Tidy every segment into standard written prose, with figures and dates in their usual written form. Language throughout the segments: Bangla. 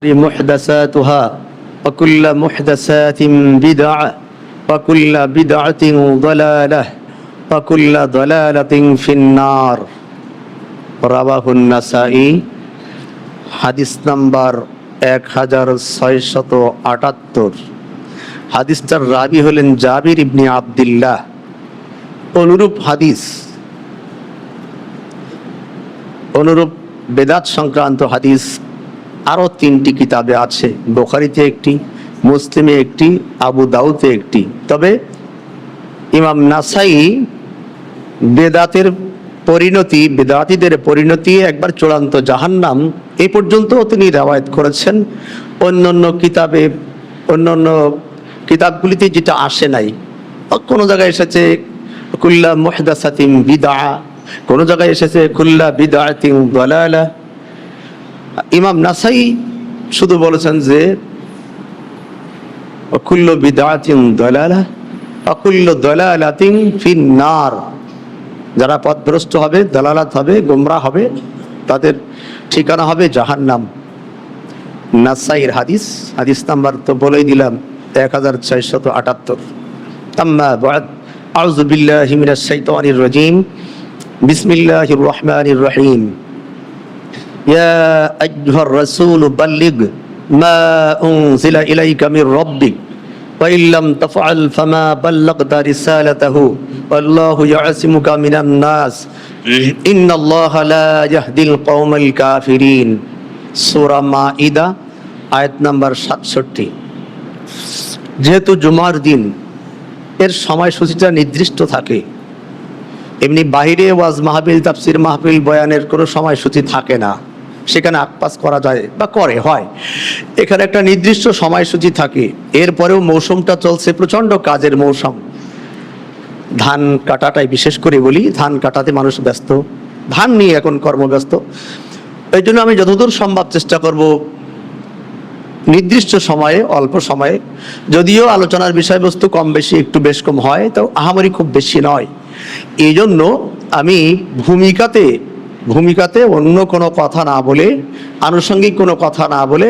محدثاتها وكل محدثات بدعة وكل بدعة ضلالة وكل ضلالة في النار رواه النسائي হাদিস নাম্বার 1678 হাদিসটার রাবি হলেন জাবির ইবনে আব্দুল্লাহ। অনুরূপ হাদিস অনুরূপ বেদাত সংক্রান্ত হাদিস আরো 3টি কিতাবে আছে। বুখারীতে একটি, মুসলিমে একটি, আবু দাউদে একটি। তবে ইমাম নাসাই বেদাতীদের পরিণতি একবার চূড়ান্ত জাহান্নাম এই পর্যন্ত তিনি রওয়ায়াত করেছেন। অন্যান্য কিতাবগুলিতে যেটা আসে নাই। কোনো জায়গায় এসেছে কুল্লা মুহদাসাতিন বিদআ, কোনো জায়গায় এসেছে কুল্লা বিদআতিন দালালা। ইমাম নাসাই শুধু বলেছেন যে কুল্লু বিদআতিন দালালা ওয়া কুল্লু দালালাতিন ফিন নার। যারা পথভ্রষ্ট হবে, দালালাত হবে, গোমরাহ হবে, তাদের ঠিকানা হবে জাহান্নাম। নাসাইর হাদিস নাম্বার তো বলেই দিলাম 1678। আম্মা বা'দ, আউযু বিল্লাহি মিনাশ শাইতানির রাজীম, বিসমিল্লাহির রহমানির রহিম। ইয়া আইয়ুহার রাসূল বাল্লিগ মা উনজিলা ইলাইকা মির রাব্বিক ওয়া ইল্লাম তাফআল ফামা বাল্লাগতা রিসালাতাহু ওয়াল্লাহু ইয়াসিমুকা মিনান নাস ইন্নাল্লাহা লা ইয়াহদিল কওমাল কাফিরিন। সূরা মাঈদা আয়াত নাম্বার 67। যেহেতু জুমার দিন এর সময়সূচিটা নির্দিষ্ট থাকে, এমনি বাহিরে ওয়াজ মাহফিল, তাফসির মাহফিল, বয়ানের কোনো সময়সূচি থাকে না। সেখানে আকপাস করা যায় বা হয়। এখানে একটা নির্দিষ্ট সময়সূচি থাকে। এরপরেও মৌসুমটা চলছে, প্রচণ্ড কাজের মৌসুম। ধান কাটাটাই বিশেষ করে বলি, ধান কাটাতে মানুষ ব্যস্ত, ধান নিয়ে এখন কর্মব্যস্ত। এই জন্য আমি যতদূর সম্ভব চেষ্টা করব নির্দিষ্ট সময়ে, অল্প সময়ে, যদিও আলোচনার বিষয়বস্তু কম বেশি একটু বেশ কম হয়, তাও আহামরি খুব বেশি নয়। এই জন্য আমি ভূমিকাতে অন্য কোনো কথা না বলে, আনুষঙ্গিক কোনো কথা না বলে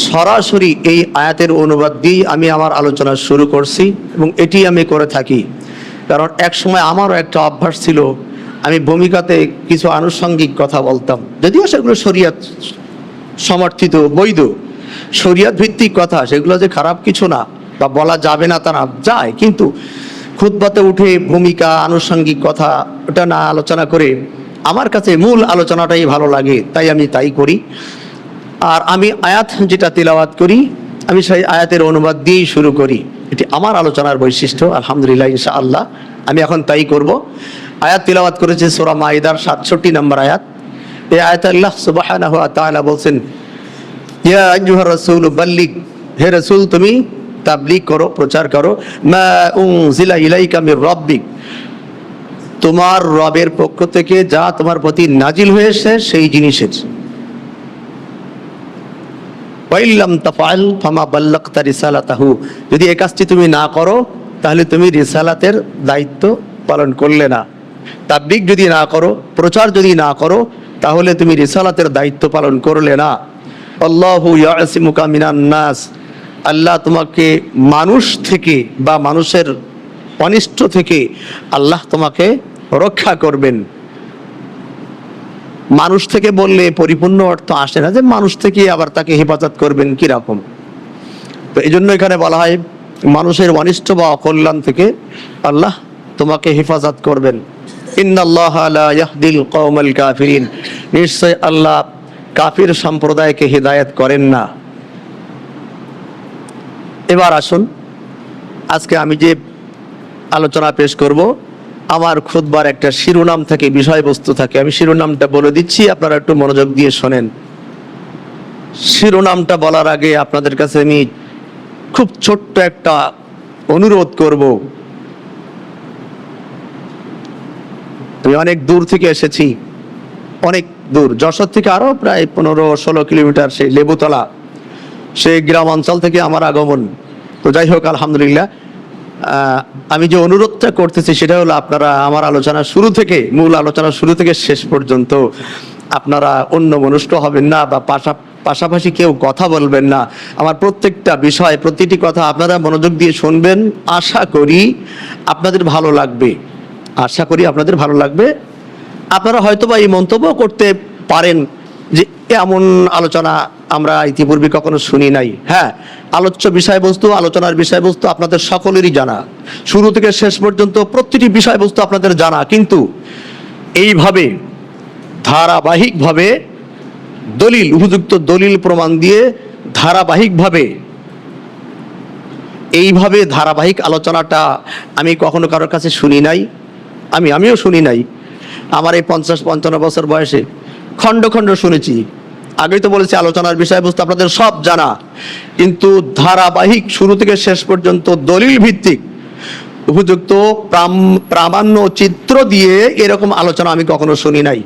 সরাসরি এই আয়াতের অনুবাদ দিয়েই আমি আমার আলোচনা শুরু করছি এবং এটি আমি করে থাকি। কারণ এক সময় আমারও একটা অভ্যাস ছিল, আমি ভূমিকাতে কিছু আনুষঙ্গিক কথা বলতাম, যদিও সেগুলো শরীয়ত সমর্থিত, বৈধ, শরীয়ত ভিত্তিক কথা, সেগুলো যে খারাপ কিছু না বা বলা যাবে না তা না, যায়। কিন্তু খুতবাতে উঠে ভূমিকা, আনুষঙ্গিক কথা ওটা না আলোচনা করে আমার কাছে মূল আলোচনাটাই ভালো লাগে, তাই আমি তাই করি। আর আমি আয়াত যেটা তিলাওয়াত করি, আমি সেই আয়াতের অনুবাদ দিয়েই শুরু করি। এটি আমার আলোচনার বৈশিষ্ট্য। আলহামদুলিল্লাহ, ইনশাআল্লাহ আমি এখন তাই করব। আয়াত তিলাওয়াত করেছে সূরা মাঈদার 67 নম্বর আয়াত। এই আয়াতে আল্লাহ সুবহানাহু ওয়া তাআলা বলছেন, ইয়া আইয়ুহার রাসূল বাল্লিগ, হে রাসূল তুমি তাবলীগ করো, প্রচার করো, মা উনজিলা ইলাইকা মির রাব্বিক, তোমার রবের পক্ষ থেকে যা তোমার প্রতি নাজিল হয়েছে সেই জিনিসের। ওয়া ইল্লাম তাফআল ফামা বাল্লাগতা রিসালাতাহু, যদি এই কাজটি তুমি না করো তাহলে তুমি রিসালাতের দায়িত্ব পালন করলে না। তাবলীগ যদি না করো, প্রচার যদি না করো, তাহলে তুমি রিসালাতের দায়িত্ব পালন করলে না। আল্লাহু ইয়াসিমুকা মিনান নাস, আল্লাহ তোমাকে মানুষ থেকে বা মানুষের অনিষ্ট থেকে আল্লাহ তোমাকে রক্ষা করবেন। মানুষ থেকে বললে পরিপূর্ণ অর্থ আসে না যে মানুষ থেকে আবার তাকে হেফাজত করবেন কিরকম। তো এই জন্য এখানে বলা হয় মানুষের অনিষ্ট বা অকল্যাণ থেকে আল্লাহ তোমাকে হেফাজত করবেন। ইন্নাল্লাহা লা ইয়াহদিল কওমাল কাফিরিন, নিশ্চয় আল্লাহ কাফির সম্প্রদায়কে হিদায়াত করেন না। এবার আসুন, আজকে আমি যে আলোচনা পেশ করব, আমার খুতবার একটা শিরোনাম থাকে, বিষয়বস্তু থাকে। আমি শিরোনামটা বলে দিচ্ছি, আপনারা একটু মনোযোগ দিয়ে শোনেন। শিরোনামটা বলার আগে আপনাদের কাছে আমি খুব ছোট্ট একটা অনুরোধ করব। আমি অনেক দূর থেকে এসেছি, অনেক দূর, যশোর থেকে আরো প্রায় 15-16 কিলোমিটার, সেই লেবুতলা, সেই গ্রাম অঞ্চল থেকে আমার আগমন। তো যাই হোক, আলহামদুলিল্লাহ, আমি যে অনুরোধটা করতেছি সেটা হলো, আপনারা আমার আলোচনা শুরু থেকে, মূল আলোচনা শুরু থেকে শেষ পর্যন্ত আপনারা অন্য মনস্ক হবেন না বা পাশাপাশি কেউ কথা বলবেন না। আমার প্রত্যেকটা বিষয়, প্রতিটি কথা আপনারা মনোযোগ দিয়ে শুনবেন। আশা করি আপনাদের ভালো লাগবে, আশা করি আপনাদের ভালো লাগবে। আপনারা হয়তোবা এই মন্তব্য করতে পারেন যে এমন আলোচনা আমরা ইতিপূর্বে কখনো শুনি নাই। হ্যাঁ, আলোচ্য বিষয়বস্তু, আলোচনার বিষয়বস্তু আপনাদের সকলেরই জানা, শুরু থেকে শেষ পর্যন্ত প্রতিটি বিষয়বস্তু আপনাদের জানা, কিন্তু এইভাবে ধারাবাহিকভাবে দলিল, উপযুক্ত দলিল প্রমাণ দিয়ে ধারাবাহিকভাবে এইভাবে ধারাবাহিক আলোচনাটা আমি কখনো কারোর কাছে শুনি নাই। আমিও শুনি নাই। আমার এই 50-55 বছর বয়সে খণ্ড খণ্ড শুনেছি। আগেই তো বলেছি আলোচনার বিষয়বস্তু আপনাদের সব জানা, কিন্তু ধারাবাহিক শুরু থেকে শেষ পর্যন্ত দলিল ভিত্তিক উপযুক্ত প্রামাণ্য চিত্র দিয়ে এরকম আলোচনা আমি কখনো শুনি নাই।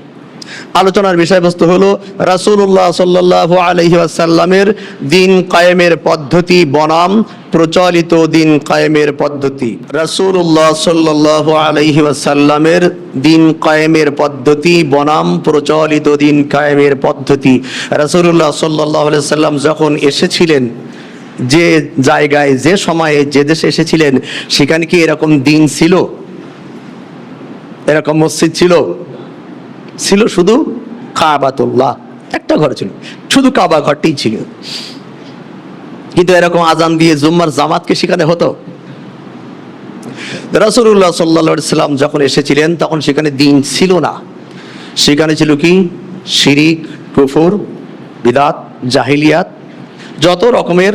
আলোচনার বিষয়বস্তু হলো রাসূলুল্লাহ সাল্লাল্লাহু আলাইহি ওয়াসাল্লামের দিন কায়েমের পদ্ধতি বনাম প্রচলিত দিন কায়েমের পদ্ধতি। রাসূলুল্লাহ সাল্লাল্লাহু আলাইহি ওয়াসাল্লামের দিন কায়েমের পদ্ধতি বনাম প্রচলিত দিন কায়েমের পদ্ধতি। রাসূলুল্লাহ সাল্লাল্লাহু আলাইহি ওয়াসাল্লাম যখন এসেছিলেন, যে জায়গায়, যে সময়ে, যে দেশে এসেছিলেন, সেখানে কি এরকম দিন ছিল? এরকম মসজিদ ছিল? ছিল শুধু কাবাতুল্লাহ, একটা ঘর ছিল, শুধু কাবা ঘরটি ছিল। কিন্তু এরকম আজান দিয়ে জুম্মার জামাতকে সেখানে হতো? রাসূলুল্লাহ সাল্লাল্লাহু আলাইহি ওয়াসাল্লাম যখন এসেছিলেন তখন সেখানে দিন ছিল না। সেখানে ছিল কি? শিরিক, কুফর, বিদআত, জাহিলিয়াত, যত রকমের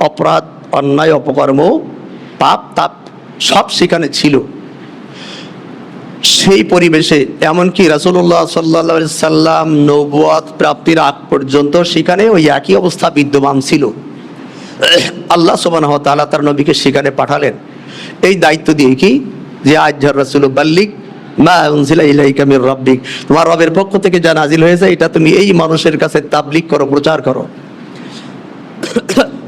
অপরাধ, অন্যায়, অপকর্ম, পাপ তাপ সব সেখানে ছিল। সেই পরিবেশে এমনকি রাসূলুল্লাহ সাল্লাল্লাহু আলাইহি সাল্লাম নবুয়ত প্রাপ্তির আগ পর্যন্ত সেখানে ওই একই অবস্থা বিদ্যমান ছিল। আল্লাহ সুবহানাহু ওয়া তাআলা তার নবীকে সেখানে পাঠালেন এই দায়িত্ব দিয়ে, কি যে আইয়ুহার রাসূলু বাল্লিগ মা উনজিলা ইলাইকা মির রাব্বিক, তোমার রবের পক্ষ থেকে যা নাজিল হয়েছে এটা তুমি এই মানুষের কাছে তাবলীগ করো, প্রচার করো।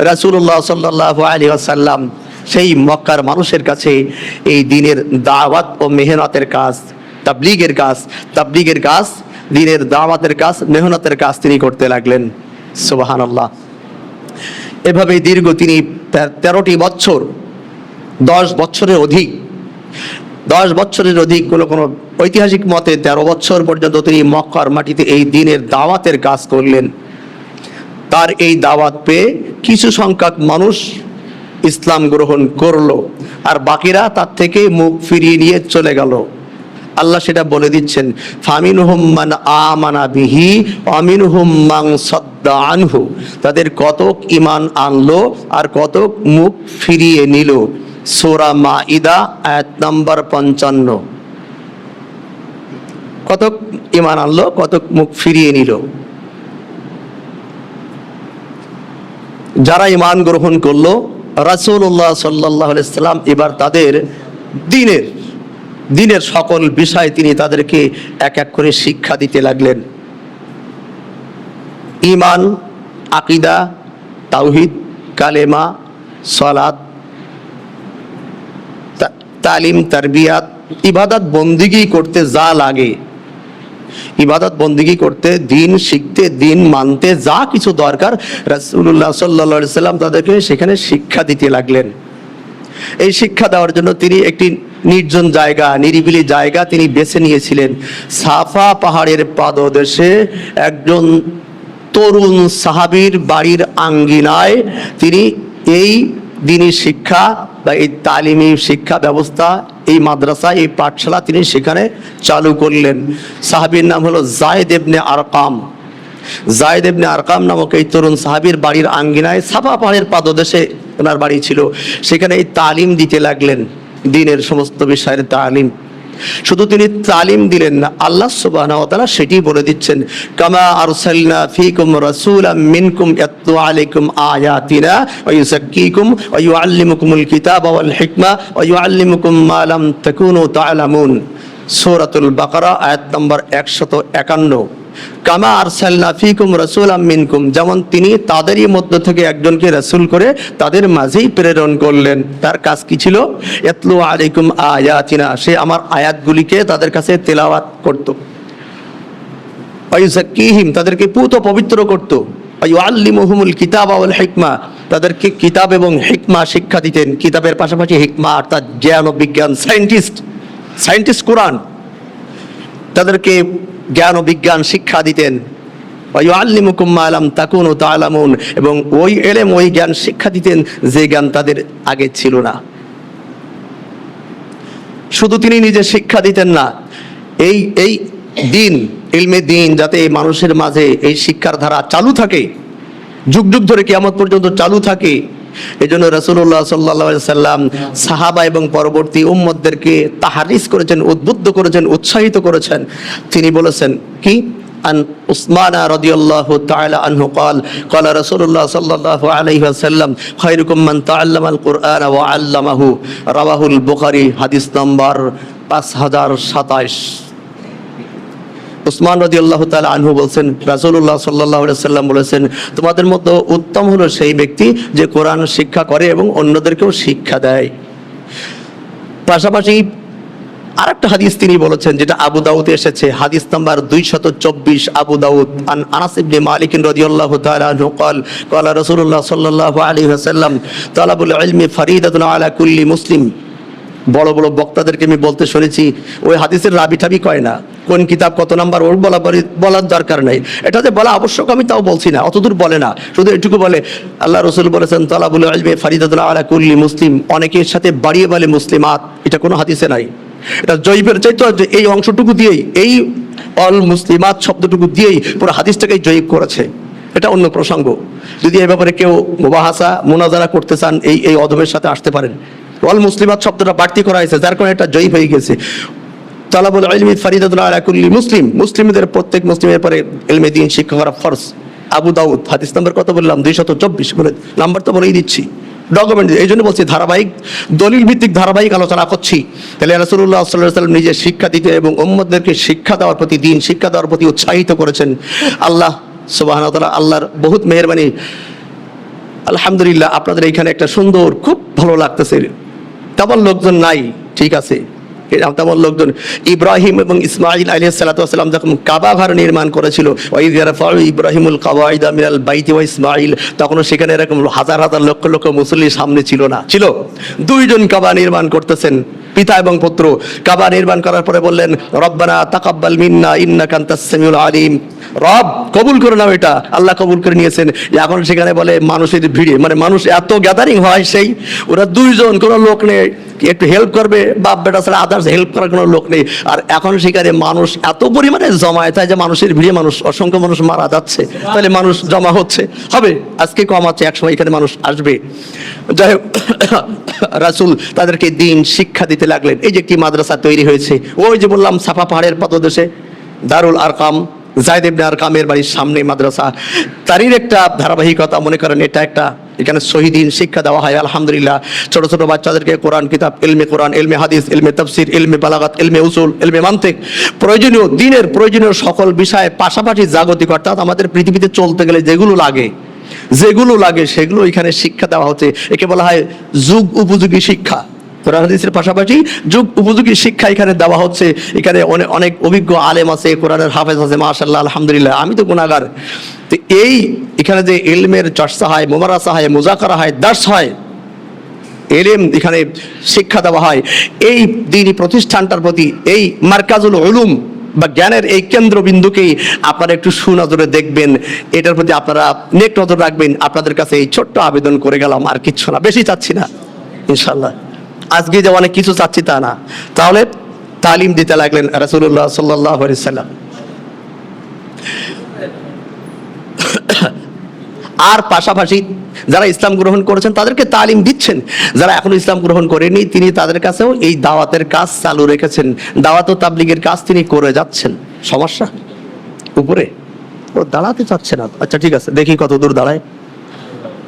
রাসূলুল্লাহ সাল্লাল্লাহু আলাইহি ওয়াসাল্লাম সেই মক্কার মানুষের কাছে এই দ্বীনের দাওয়াত ও মেহনতের কাজ, তাবলীগের কাজ, দ্বীনের দাওয়াতের কাজ, মেহনতের কাজ তিনি করতে লাগলেন। সুবহানাল্লাহ। এভাবে দীর্ঘ তিনি 13টি বছর, 10 বছরের অধিক, কোন ঐতিহাসিক মতে 13 বছর পর্যন্ত তিনি মক্কার মাটিতে এই দ্বীনের দাওয়াতের কাজ করলেন। তার এই দাওয়াত পেয়ে কিছু সংখ্যক মানুষ ইসলাম গ্রহণ করলো, আর বাকিরা তার থেকে মুখ ফিরিয়ে নিয়ে চলে গেল। আল্লাহ সেটা বলে দিচ্ছেন, ফামিনহুম মান আমানা বিহি ওয়া মিনহুম মান সাদ্দা আনহু। তাদের কতক ঈমান আনলো আর কতক মুখ ফিরিয়ে নিল। সূরা মাইদা আয়াত নাম্বার 55। কতক ঈমান আনলো, কতক মুখ ফিরিয়ে নিল। যারা ঈমান গ্রহণ করলো, রাসূলুল্লাহ সাল্লাল্লাহু আলাইহি সাল্লাম এবার তাদের দ্বীনের সকল বিষয় তিনি তাদেরকে এক এক করে শিক্ষা দিতে লাগলেন। ঈমান, আকীদা, তাওহীদ, কালেমা, সালাত, তালিম, তারবিয়াত, ইবাদত বন্দেগী করতে যা লাগে, ইবাদত বন্দেগী করতে, দ্বীন শিখতে, দ্বীন মানতে যা কিছু দরকার রাসূলুল্লাহ সাল্লাল্লাহু আলাইহি সাল্লাম তাদেরকে সেখানে শিক্ষা দিতে লাগলেন। এই শিক্ষা দেওয়ার জন্য তিনি একটি নির্জন জায়গা, নিরিবিলি জায়গা তিনি বেছে নিয়েছিলেন। সাফা পাহাড়ের পাদদেশে একজন তরুণ সাহাবীর বাড়ির আঙ্গিনায় তিনি এই দ্বীনি শিক্ষা বা এই তালিমি শিক্ষা ব্যবস্থা, এই মাদ্রাসা, এই পাঠশালা তিনি সেখানে চালু করলেন। সাহাবীর নাম হলো যায়েদ ইবনে আরকাম। যায়েদ ইবনে আরকাম নামক এই তরুণ সাহাবীর বাড়ির আঙ্গিনায়, সাফা পাহাড়ের পাদদেশে ওনার বাড়ি ছিল, সেখানে এই তালিম দিতে লাগলেন, দ্বীনের সমস্ত বিষয়ের তালিম। শুধু তিনি তালিম দিলেন না, আল্লাহ সুবহানাহু ওয়া তাআলা সেটি বলে দিচ্ছেন, কামা আরসালনা ফীকুম রাসূলাম মিনকুম ইয়াতলু আলাইকুম আয়াতিনা ওয়া ইউযাক্কিকুম ওয়া ইউআল্লিমুকুমুল কিতাবা ওয়াল হিকমা ওয়া ইউআল্লিমুকুম মা লাম তাকুনু তা'লামুন। সূরাতুল বাকারা আয়াত নম্বর 151। কামা আরসালনা ফীকুম রাসূলাম মিনকুম, যেমন তিনি তাদেরই মধ্য থেকে একজনকে রাসূল করে তাদের মাঝেই প্রেরণ করলেন। তার কাজ কি ছিল? ইয়াতলু আলাইকুম আয়াতিনা, সে আমার আয়াতগুলিকে তাদের কাছে তেলাওয়াত করত। ওয়া ইউযাক্কিহিম, তাদেরকে পুত পবিত্র করত। ওয়ায়ুআল্লিমুহুমুল কিতাবা ওয়াল হিকমা, তাদেরকে কিতাব এবং হিকমা শিক্ষা দিতেন। কিতাবের পাশাপাশি হিকমা অর্থাৎ জ্ঞান ও বিজ্ঞান, সায়েন্টিস্ট কোরআন, তাদেরকে জ্ঞান ও বিজ্ঞান শিক্ষা দিতেন। ওয়ায়ুআল্লিমুকুম মা লাম তাকুনু তা'লামুন, এবং ওই ইলম, ওই জ্ঞান শিক্ষা দিতেন যে জ্ঞান তাদের আগে ছিল না। শুধু তিনি নিজে শিক্ষা দিতেন না, এই দিন, ইলমে দিন যাতে মানুষের মাঝে এই শিক্ষার ধারা চালু থাকে, যুগ যুগ ধরে কিয়ামত পর্যন্ত চালু থাকে, এই জন্য রাসূলুল্লাহ সাল্লাল্লাহু আলাইহি সাল্লাম সাহাবা এবং পরবর্তী উম্মতদেরকে তাহরিস করেছেন, উদ্বুদ্ধ করেছেন, উৎসাহিত করেছেন। তিনি বলেছেন কি, আন উসমান রাদিয়াল্লাহু তাআলা আনহু قال قال رسول الله صلى الله عليه وسلم خيركم من تعلم القرآن وعلمه رواه البخاري, হাদিস নাম্বার 5027। উসমান রাদিয়াল্লাহু তাআলা আনহু বলছেন, রাসূলুল্লাহ সাল্লাল্লাহু আলাইহি ওয়াসাল্লাম বলেছেন, তোমাদের মধ্যে উত্তম হলো সেই ব্যক্তি যে কোরআন শিক্ষা করে এবং অন্যদেরকেও শিক্ষা দেয়। পাশাপাশি আরেকটা হাদিস তিনি বলেছেন, যেটা আবু দাউদে এসেছে, হাদিস নাম্বার 224, আবু দাউদ, আন আনাস ইবনে মালিক রাদিয়াল্লাহু তাআলা আনহু قال قال رسول الله صلى الله عليه وسلم طلب العلم فريضة على كل مسلم। বড় বড় বক্তাদেরকে আমি বলতে শুনেছি, ওই হাদিসের রাবি ঠাবি কয় না, কোন কিতাব কত নাম্বার ওর বলার দরকার নাই। এটা যে বলা আবশ্যক আমি তাও বলছি না, অতদূর বলে না, শুধু এটুকু বলে আল্লাহ রাসূল বলেছেন তালাবুল ইলমি ফারিদাতুন আলা কুল্লি মুসলিম, অনেকের সাথে বাড়িয়ে বলে মুসলিমাত, এটা কোনো হাদিসে নাই। এটা জয়ীফের চাইতো এই অংশটুকু দিয়েই, এই অল মুসলিমাত শব্দটুকু দিয়েই পুরো হাদিসটাকেই জয়ীফ করেছে। এটা অন্য প্রসঙ্গ, যদি এই ব্যাপারে কেউ মুবাহাসা মুনাজারা করতে চান এই অদবের সাথে আসতে পারেন। অল মুসলিমাত শব্দটা বাড়তি করা হয়েছে, যার কারণে এটা জয়ীফ হয়ে গেছে। তালাবুল ইলমি ফারিদাতুন আলা কুল্লি মুসলিম, মুসলিমদের প্রত্যেক মুসলিমের পরে ইলমে দ্বীন শিক্ষা করা ফরজ। আবু দাউদ, হাদিস নাম্বার কত বললাম, 224, বলে নাম্বার তো বলেই দিচ্ছি, ডকুমেন্ট। এই জন্য বলছি ধারাবাহিক, দলিল ভিত্তিক ধারাবাহিক আলোচনা করছি। তাহলে রাসূলুল্লাহ সাল্লাল্লাহু আলাইহি ওয়াসাল্লাম নিজে শিক্ষা দিতে এবং উম্মতদেরকে শিক্ষা দেওয়ার প্রতি, দ্বীন শিক্ষা দেওয়ার প্রতি উৎসাহিত করেছেন। আল্লাহ সুবহানাহু ওয়া তাআলা, আল্লাহর বহুত মেহেরবানি। আলহামদুলিল্লাহ, আপনাদের এখানে একটা সুন্দর, খুব ভালো লাগতেছে। তেমন লোকজন নাই, ঠিক আছে, তেমন লোকজন। ইব্রাহিম এবং ইসমাঈল আলাইহিস সালাতু ওয়াস সালাম যখন কাবা ঘর নির্মাণ করেছিল, ওয়াইয ইয়ারফাউ ইব্রাহিমুল কাওয়াইদা মিনাল বাইতি ওয়া ইসমাঈল, তখন সেখানে এরকম হাজার হাজার লক্ষ লক্ষ মুসল্লি সামনে ছিল না, ছিল দুইজন কাবা নির্মাণ করতেছেন, পিতা এবং পুত্র। কাবা নির্মাণ করার পরে বললেন, রব্বানা তাকাব্বাল মিন্না ইন্নাকা আনতাস সামিউল আলিম, রব কবুল করে নাও। এটা আল্লাহ কবুল করে নিয়েছেন। এখন সেখানে বলে মানুষের ভিড়ে, মানে মানুষ এত গ্যাদারিং হয়, সেই ওরা দুইজন, কোনো লোক নেই, একটু হেল্প করবে বাপ বেটা ছাড়া আদার্স হেল্প করার কোনো লোক নেই। আর এখন সেখানে মানুষ এত পরিমাণে জমায়, তাই যে মানুষের ভিড়ে মানুষ, অসংখ্য মানুষ মারা যাচ্ছে, তাহলে মানুষ জমা হচ্ছে, হবে আজকে কম আছে, একসময় এখানে মানুষ আসবে। যাই হোক, রাসূল তাদেরকে দ্বীন শিক্ষা দিতে লাগলেন। এই যে একটি মাদ্রাসা তৈরি হয়েছে, ওই যে বললাম সাফা পাহাড়ের পাদদেশে দারুল আরকাম, যায়েদ ইবনে আরকামের বাড়ির সামনে মাদ্রাসা, তারই একটা ধারাবাহিকতা। মনে করেন এটা একটা, এখানে শহীদিন শিক্ষা দেওয়া হয়। আলহামদুলিল্লাহ, ছোট ছোট বাচ্চাদেরকে কোরআন কিতাব, ইলমে কোরআন, ইলমে হাদিস, ইলমে তাফসীর, ইলমে বালাগাত, ইলমে উসুল, ইলমে মানতিক, প্রয়োজনীয় দিনের প্রয়োজনীয় সকল বিষয়ে, পাশাপাশি জাগতিক অর্থাৎ আমাদের পৃথিবীতে চলতে গেলে যেগুলো লাগে সেগুলো এখানে শিক্ষা দেওয়া হচ্ছে। একে বলা হয় যুগ উপযোগী শিক্ষা। কোরআন হাদিসের পাশাপাশি যুগ উপযোগী শিক্ষা এখানে দেওয়া হচ্ছে। এখানে অনেক অভিজ্ঞ আলেম আছে, কোরআনের হাফেজ আছে, মাশাআল্লাহ, আলহামদুলিল্লাহ। আমি তো গুনাহগার। তো এখানে যে ইলমের চর্চা হয়, মুমারাসা হয়, মুযাকারা হয়, দার্স হয়, ইলম এখানে শিক্ষা দেওয়া হয়। এই দ্বীনি প্রতিষ্ঠানটার প্রতি, এই মারকাজুল উলুম বা জ্ঞানের এই কেন্দ্রবিন্দুকেই আপনারা একটু সুনজরে দেখবেন, এটার প্রতি আপনারা নেক নজর রাখবেন। আপনাদের কাছে এই ছোট্ট আবেদন করে গেলাম, আর কিচ্ছু না, বেশি চাচ্ছি না ইনশাআল্লাহ। আজকে যে অনেক কিছু চাচ্ছি তা না। তাহলে তালিম দিতে লাগলেন রাসূলুল্লাহ সাল্লাল্লাহু আলাইহি ওয়াসাল্লাম। আর পাশাপাশি যারা ইসলাম গ্রহণ করেছেন তাদেরকে তালিম দিচ্ছেন। যারা এখনো ইসলাম গ্রহণ করেনি, তিনি তাদের কাছেও এই দাওয়াতের কাজ চালু রেখেছেন, দাওয়াত ও তাবলীগের কাজ তিনি করে যাচ্ছেন। সমস্যা উপরে ও দাঁড়াতে চাচ্ছে না। আচ্ছা ঠিক আছে, দেখি কত দূর দাঁড়ায়।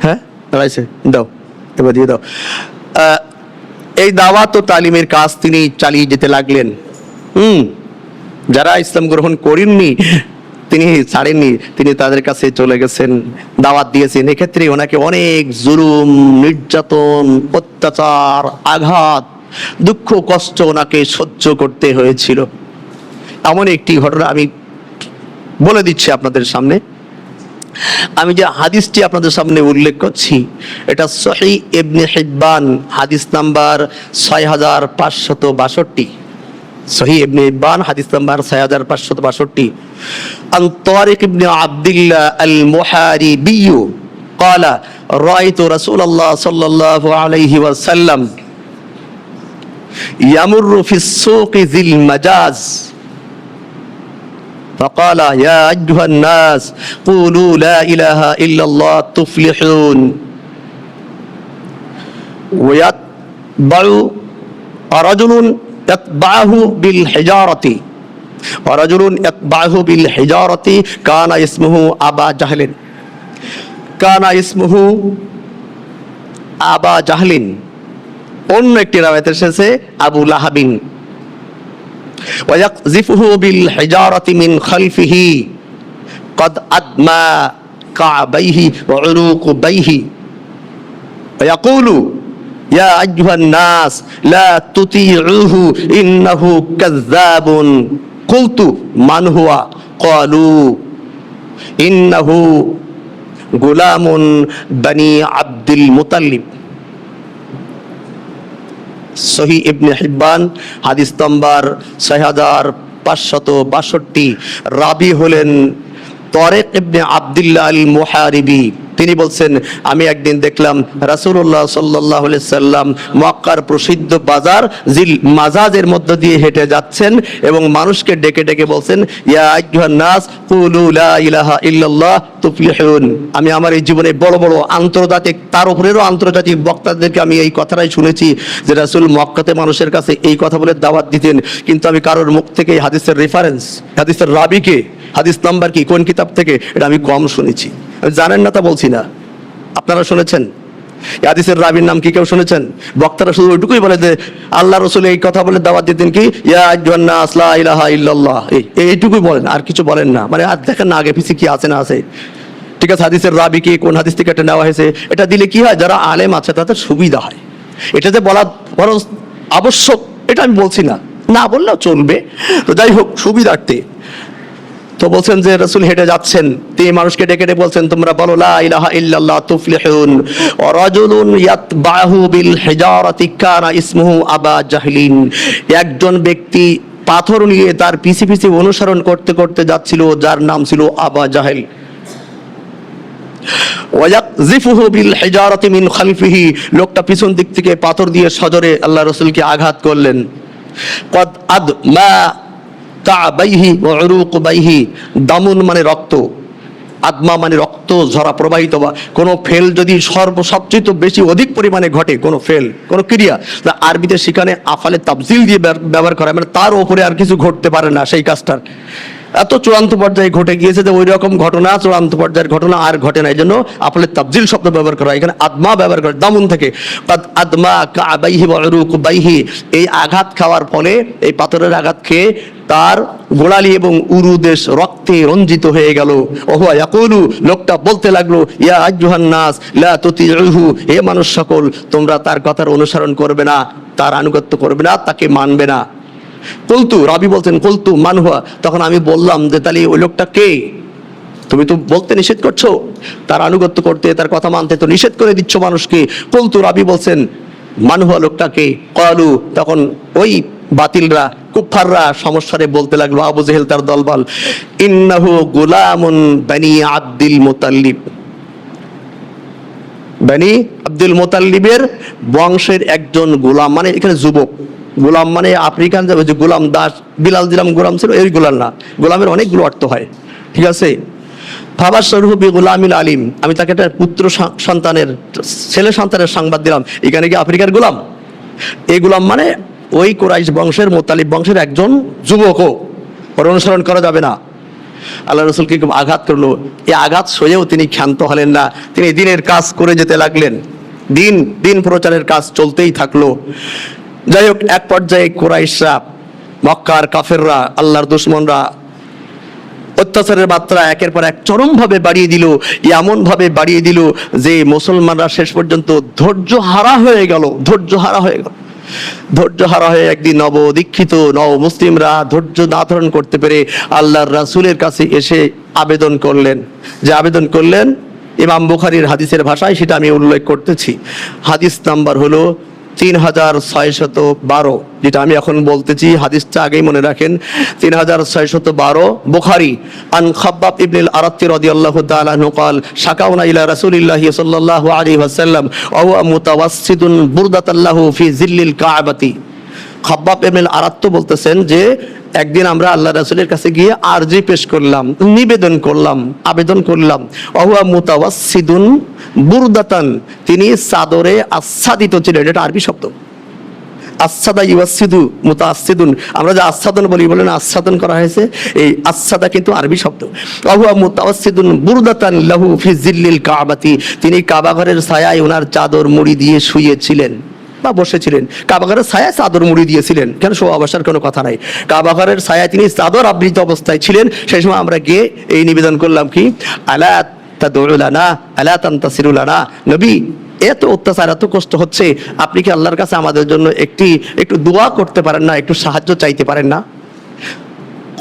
হ্যাঁ দাঁড়াইছে, দাও এবার দিয়ে দাও। এই দাওয়াত ও তালিমের কাজ তিনি চালিয়ে যেতে লাগলেন। যারা ইসলাম গ্রহণ করেননি তিনি ছাড়েননি, তিনি তাদের কাছে চলে গেছেন, দাওয়াত দিয়েছেন। এক্ষেত্রে ওনাকে অনেক জুলুম, নির্যাতন, অত্যাচার, আঘাত, দুঃখ, কষ্ট ওনাকে সহ্য করতে হয়েছিল। এমন একটি ঘটনা আমি বলে দিচ্ছি আপনাদের সামনে। আমি যে হাদিসটি আপনাদের সামনে উল্লেখ করছি এটা সহিহ ইবনে হিব্বান হাদিস নাম্বার 6562। সহিহ ইবনে হিব্বান হাদিস নাম্বার 6562। আন তারিক ইবনে আব্দুল্লাহ আল মুহারিবি قال رأيت رسول الله صلى الله عليه وسلم يمر في السوق ذي المجاز فقال يا أيها الناس قولوا لا إله إلا الله تفلحون ويتبع رجل يتبعه بالحجارة ورجل يتبعه بالحجارة كان اسمه أبا جهل আবা জাহলিন। অন্য একটি রাওয়ায়াতে এসেছে আবু লাহাবিন। ওয়ায়াকযিফুহু বিল হিজারাতি মিন খালফিহি قد أدمى كعبيه وعروقبيه ويقول يا أيها الناس لا تطيعوه إنه كذاب قلت من هو قالوا إنه গুলামুন বনি আব্দুল মুতাল্লিব। সহিহ ইবনে হিব্বান হাদিস নাম্বার 6562। রাবি হলেন তারিক ইবনে আব্দুল্লাহ আল মুহারিবি। তিনি বলছেন আমি একদিন দেখলাম রাসূলুল্লাহ সাল্লাল্লাহু আলাইহি সাল্লাম মক্কার প্রসিদ্ধ বাজার জিল মাজাজের মধ্য দিয়ে হেঁটে যাচ্ছেন এবং মানুষকে ডেকে ডেকে বলছেন ইয়া আইয়ুহান নাস কুলু লা ইলাহা ইল্লাল্লাহ তুফলিহুন। আমি আমার এই জীবনে বড় বড় আন্তর্জাতিক তার উপরেরও আন্তর্জাতিক বক্তাদেরকে আমি এই কথাটাই শুনেছি যে রাসূল মক্কাতে মানুষের কাছে এই কথা বলে দাওয়াত দিতেন, কিন্তু আমি কারোর মুখ থেকে হাদিসের রেফারেন্স, হাদিসের রাবিকে, হাদিস নাম্বার কি, কোন কিতাব থেকে, এটা আমি কম শুনেছি। জানেন না তা বলছি না, আপনারা শুনেছেন? হাদিসের রাবির নাম কি কেউ শুনেছেন? বক্তারা শুধু ওইটুকুই বলে যে আল্লাহ রাসূল এই কথা বলে দাওয়াত দিতেন কি ইয়া আইয়ুহান নাস লা ইলাহা ইল্লাল্লাহ, এইটুকুই বলেন, আর কিছু বলেন না। মানে আর দেখেন না আগে পিছিয়ে কি আছে না আছে। ঠিক আছে, হাদিসের রাবি কি, কোন হাদিস থেকে এটা নেওয়া হয়েছে, এটা দিলে কি হয়, যারা আলেম আছে তাদের সুবিধা হয়। এটা যে বলা বড় আবশ্যক এটা আমি বলছি না, না বললেও চলবে, তো যাই হোক সুবিধার্থে। তো বলছেন যে রাসূল হেঁটে যাচ্ছেন, তিনি মানুষকে ডেকে ডেকে বলছেন তোমরা বলো লা ইলাহা ইল্লাল্লাহ তুফলিহুন। ওয়া রাজুলুন ইয়াতবাহু বিল হিজারাতি কানা ইসমুহু আবা জাহলিন। একজন ব্যক্তি পাথর নিয়ে তার পিছে পিছে অনুসরণ করতে করতে যাচ্ছিল, যার নাম ছিল আবা জাহেল। ওয়ায়াকযিফুহু বিল হিজারাতি মিন খালফিহি। লোকটা পিছন দিক থেকে পাথর দিয়ে সজোরে আল্লাহ রাসূলকে আঘাত করলেন। কদ আদমা কাবাইহি ওয়া উরুকুবাইহি। দামুন মানে রক্ত, আদমা মানে রক্ত ঝরা প্রবাহিত, বা কোনো ফেল যদি সবচেয়ে বেশি অধিক পরিমাণে ঘটে, কোনো ফেল, কোনো ক্রিয়া, আরবিতে সেখানে আফালে তাফজিল দিয়ে ব্যবহার করা, মানে তার উপরে আর কিছু ঘটতে পারে না, সেই কাজটার এত চূড়ান্ত পর্যায়ে ঘটে গিয়েছে যে ওই রকম ঘটনা, চূড়ান্ত পর্যায়ের ঘটনা আর ঘটে না, এই জন্য আফালে তাফজিল শব্দ ব্যবহার করা। এখানে আদমা ব্যবহার করে, দামুন থেকে। আদমা কাবাইহি ওয়া উরুকুবাইহি। এই আঘাত খাওয়ার ফলে, এই পাথরের আঘাত খেয়ে তার গোড়ালি এবং উরু দেশ রক্তে রঞ্জিত হয়ে গেল। ওহুয়া ইয়াকুলু, লোকটা বলতে লাগলো ইয়া আইয়ুহান নাস লা তুতিউহু, হে মানুষ সকল তোমরা তার কথার অনুসরণ করবে না, তার আনুগত্য করবে না, তাকে মানবে না। কুলতু, রাবি বলছেন কুলতু মান হুয়া, তখন আমি বললাম যে তাহলে ওই লোকটা কে? তুমি তো বলতে নিষেধ করছো, তার আনুগত্য করতে, তার কথা মানতে তো নিষেধ করে দিচ্ছ মানুষকে। কুলতু, রাবি বলছেন মান হুয়া, লোকটা কে? ক্বালু, তখন ওই বাতিলরা, কুফাররা সমস্যারে বলতে লাগলো, আবু জেহেল তার দলবল, ইন্নাহু গুলামুন বনি আব্দুল মুতাল্লিব। বনি আব্দুল মুতাল্লিবের বংশের একজন গোলাম, মানে এখানে যুবক। গোলাম মানে আফ্রিকান যে গোলাম দাস, বিলাল দিলাম গোলাম ছিল, এই গোলাম না, গোলামের অনেকগুলো অর্থ হয়, ঠিক আছে। ফাবাশশারহু বিগুলামিল আলিম, আমি তাকে একটা পুত্র সন্তানের, ছেলে সন্তানের সংবাদ দিলাম। এখানে কি আফ্রিকার গোলাম? এই গোলাম মানে ওই কুরাইশ বংশের, মুতালিব বংশের একজন যুবকও, ওর অনুসরণ করা যাবে না। আল্লাহ রাসূলকে খুব আঘাত করলো। এই আঘাত সয়েও তিনি ক্ষান্ত হলেন না, তিনি দিনের কাজ করে যেতে লাগলেন। দিন প্রচারের কাজ চলতেই থাকলো। যাই হোক, এক পর্যায়ে কুরাইশরা, মক্কার কাফেররা, আল্লাহর দুশমনরা অত্যাচারের মাত্রা একের পর এক চরমভাবে বাড়িয়ে দিল। এমন ভাবে বাড়িয়ে দিল যে মুসলমানরা শেষ পর্যন্ত ধৈর্য হারা হয়ে গেল। ধৈর্য হারা হয়ে একদিন নবদীক্ষিত নব মুসলিমরা ধৈর্য না ধারণ করতে পেরে আল্লাহর রাসূলের কাছে এসে আবেদন করলেন। যে আবেদন করলেন ইমাম বুখারীর হাদিসের ভাষায় সেটা আমি উল্লেখ করতেছি। হাদিস নাম্বার হলো 3612, যেটা আমি এখন বলতেছি হাদিসটা আগেই মনে রাখেন। 3612 বুখারী আন খাব্বাব ইবনুল আরাত্তি রাদিয়াল্লাহু তাআলা আনহু قال শাকাউনা ইলা রাসূলিল্লাহি সাল্লাল্লাহু আলাইহি ওয়াসাল্লাম ওয়া হুয়া মুতাওয়াসসিদুন বুরদাতাল্লাহু ফি জিল্লিল কাবাতি। খাব্বাব ইবনুল আরাত্তি বলতেছেন যে একদিন আমরা আল্লাহ রাসূলের কাছে গিয়ে আরজি পেশ করলাম, নিবেদন করলাম, আবেদন করলাম। ওয়া হুয়া মুতাওয়াসসিদুন বুরদাতান, তিনি চাদরে আচ্ছাদিত ছিলেন। এটা আরবি শব্দ। আচ্ছাদা ইউয়াসসিদু মুতাআসসিদুন, আমরা যে আচ্ছাদন বলি, বলেন আচ্ছাদন করা হয়েছে, এই আচ্ছাদা কিন্তু আরবি শব্দ। ওয়া হুয়া মুতাওয়াসসিদুন বুরদাতান লাহু ফি জিল্লিল কাবাতি, তিনি কাবা ঘরের ছায়ায় ওনার চাদর মুড়ি দিয়ে শুয়েছিলেন বা বসেছিলেন। কাবাঘরের ছায়া চাদর মুড়ি দিয়েছিলেন, কেন শোয়া বসার কোনো কথা নাই। কাবাঘরের ছায়ায় তিনি চাদর আবৃত অবস্থায় ছিলেন। সেই সময় আমরা গিয়ে এই নিবেদন করলাম কি, আলা তাদউ লানা আলা তানতাসিরু লানা, নবী এত অত্যাচার এত কষ্ট হচ্ছে, আপনি কি আল্লাহর কাছে আমাদের জন্য একটু দোয়া করতে পারেন না, একটু সাহায্য চাইতে পারেন না?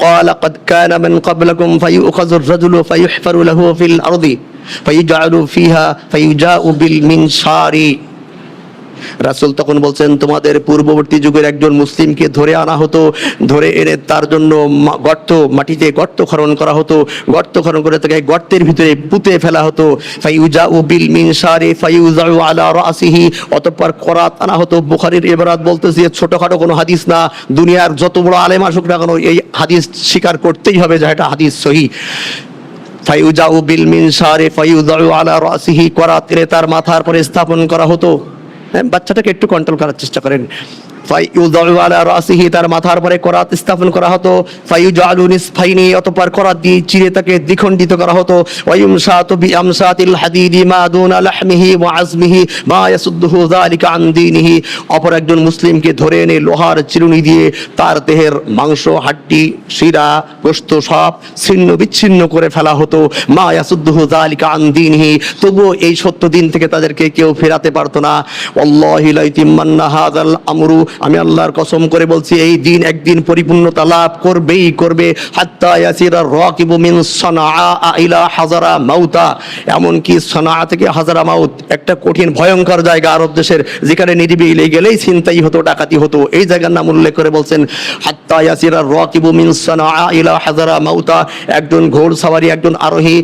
قال قد كان من قبلكم فيؤخذ الرجل فيحفر له في الأرض فيجعل فيها فيجاء بالمنشار। রাসূল তখন বলছেন, তোমাদের পূর্ববর্তী যুগের একজন মুসলিমকে ধরে আনা হতো, ধরে এনে তার জন্য মাটিতে গর্ত খনন করা হতো, গর্ত খনন করে তাকে গর্তের ভিতরে পুঁতে ফেলা হতো। ফাইউজাউ বিল মিনশারি ফাইউজাউ আলা রাসিহি, অতঃপর করাত আনা হতো। বুখারীর ইবারাত বলতেছে ছোটখাটো কোনো হাদিস না, দুনিয়ার যত বড় আলেম আসুক না কেন এই হাদিস স্বীকার করতেই হবে যে এটা হাদিস সহিহ। ফাইউজাউ বিল মিনশারি ফাইউজাউ আলা রাসিহি, করাত এনে তার মাথার পরে স্থাপন করা হতো। বাচ্চাটাকে একটু কন্ট্রোল করার চেষ্টা করেন। ফাইউযাউ আলা রাসিহি, তার মাথার পরে করাত স্থাপন করা হতো। ফাইউজালু নিসফাইনি, অতঃপর করাত দিয়ে চিরে তাকে দ্বিখণ্ডিত করা হতো। ওয়ায়ুমশাতু বিআমশাতিল হাদিদি মা দুনা লাহমিহি ওয়া আজমিহি মা ইয়াসুদ্দুহু যালিকা আন দীনিহি, অপর একজন মুসলিমকে ধরে এনে লোহার চিরুনি দিয়ে তার দেহের মাংস, হাড্ডি, শিরা, গোশত সব ছিন্ন বিচ্ছিন্ন করে ফেলা হতো। মা ইয়াসুদ্দুহু যালিকা আন দীনিহি, তবুও এই সত্য দিন থেকে তাদেরকে কেউ ফেরাতে পারতো না। ওয়াল্লাহি লা ইতিম্মান্না হাযাল আমরু, আমি আল্লাহর কসম করে বলছি এই দিন একদিন পরিপূর্ণতা লাভ করবেই করবে। হাত্তা ইয়াসিরা রাকিবু মিন সানাআ ইলা হাজারা মাউতা, এমন কি সানাআ থেকে হাজারা মাউত একটা কঠিন ভয়ঙ্কর জায়গা আরব দেশের, যেখানে নিরিবিলি গেলেই ছিনতাই হতো, ডাকাতি হতো। এই জায়গার নাম উল্লেখ করে বলছেন হাত্তা ইয়াসিরা রাকিবু মিন সানাআ ইলা হাজারা মাউতা, একজন ঘোড়সওয়ারি, একজন আরোহী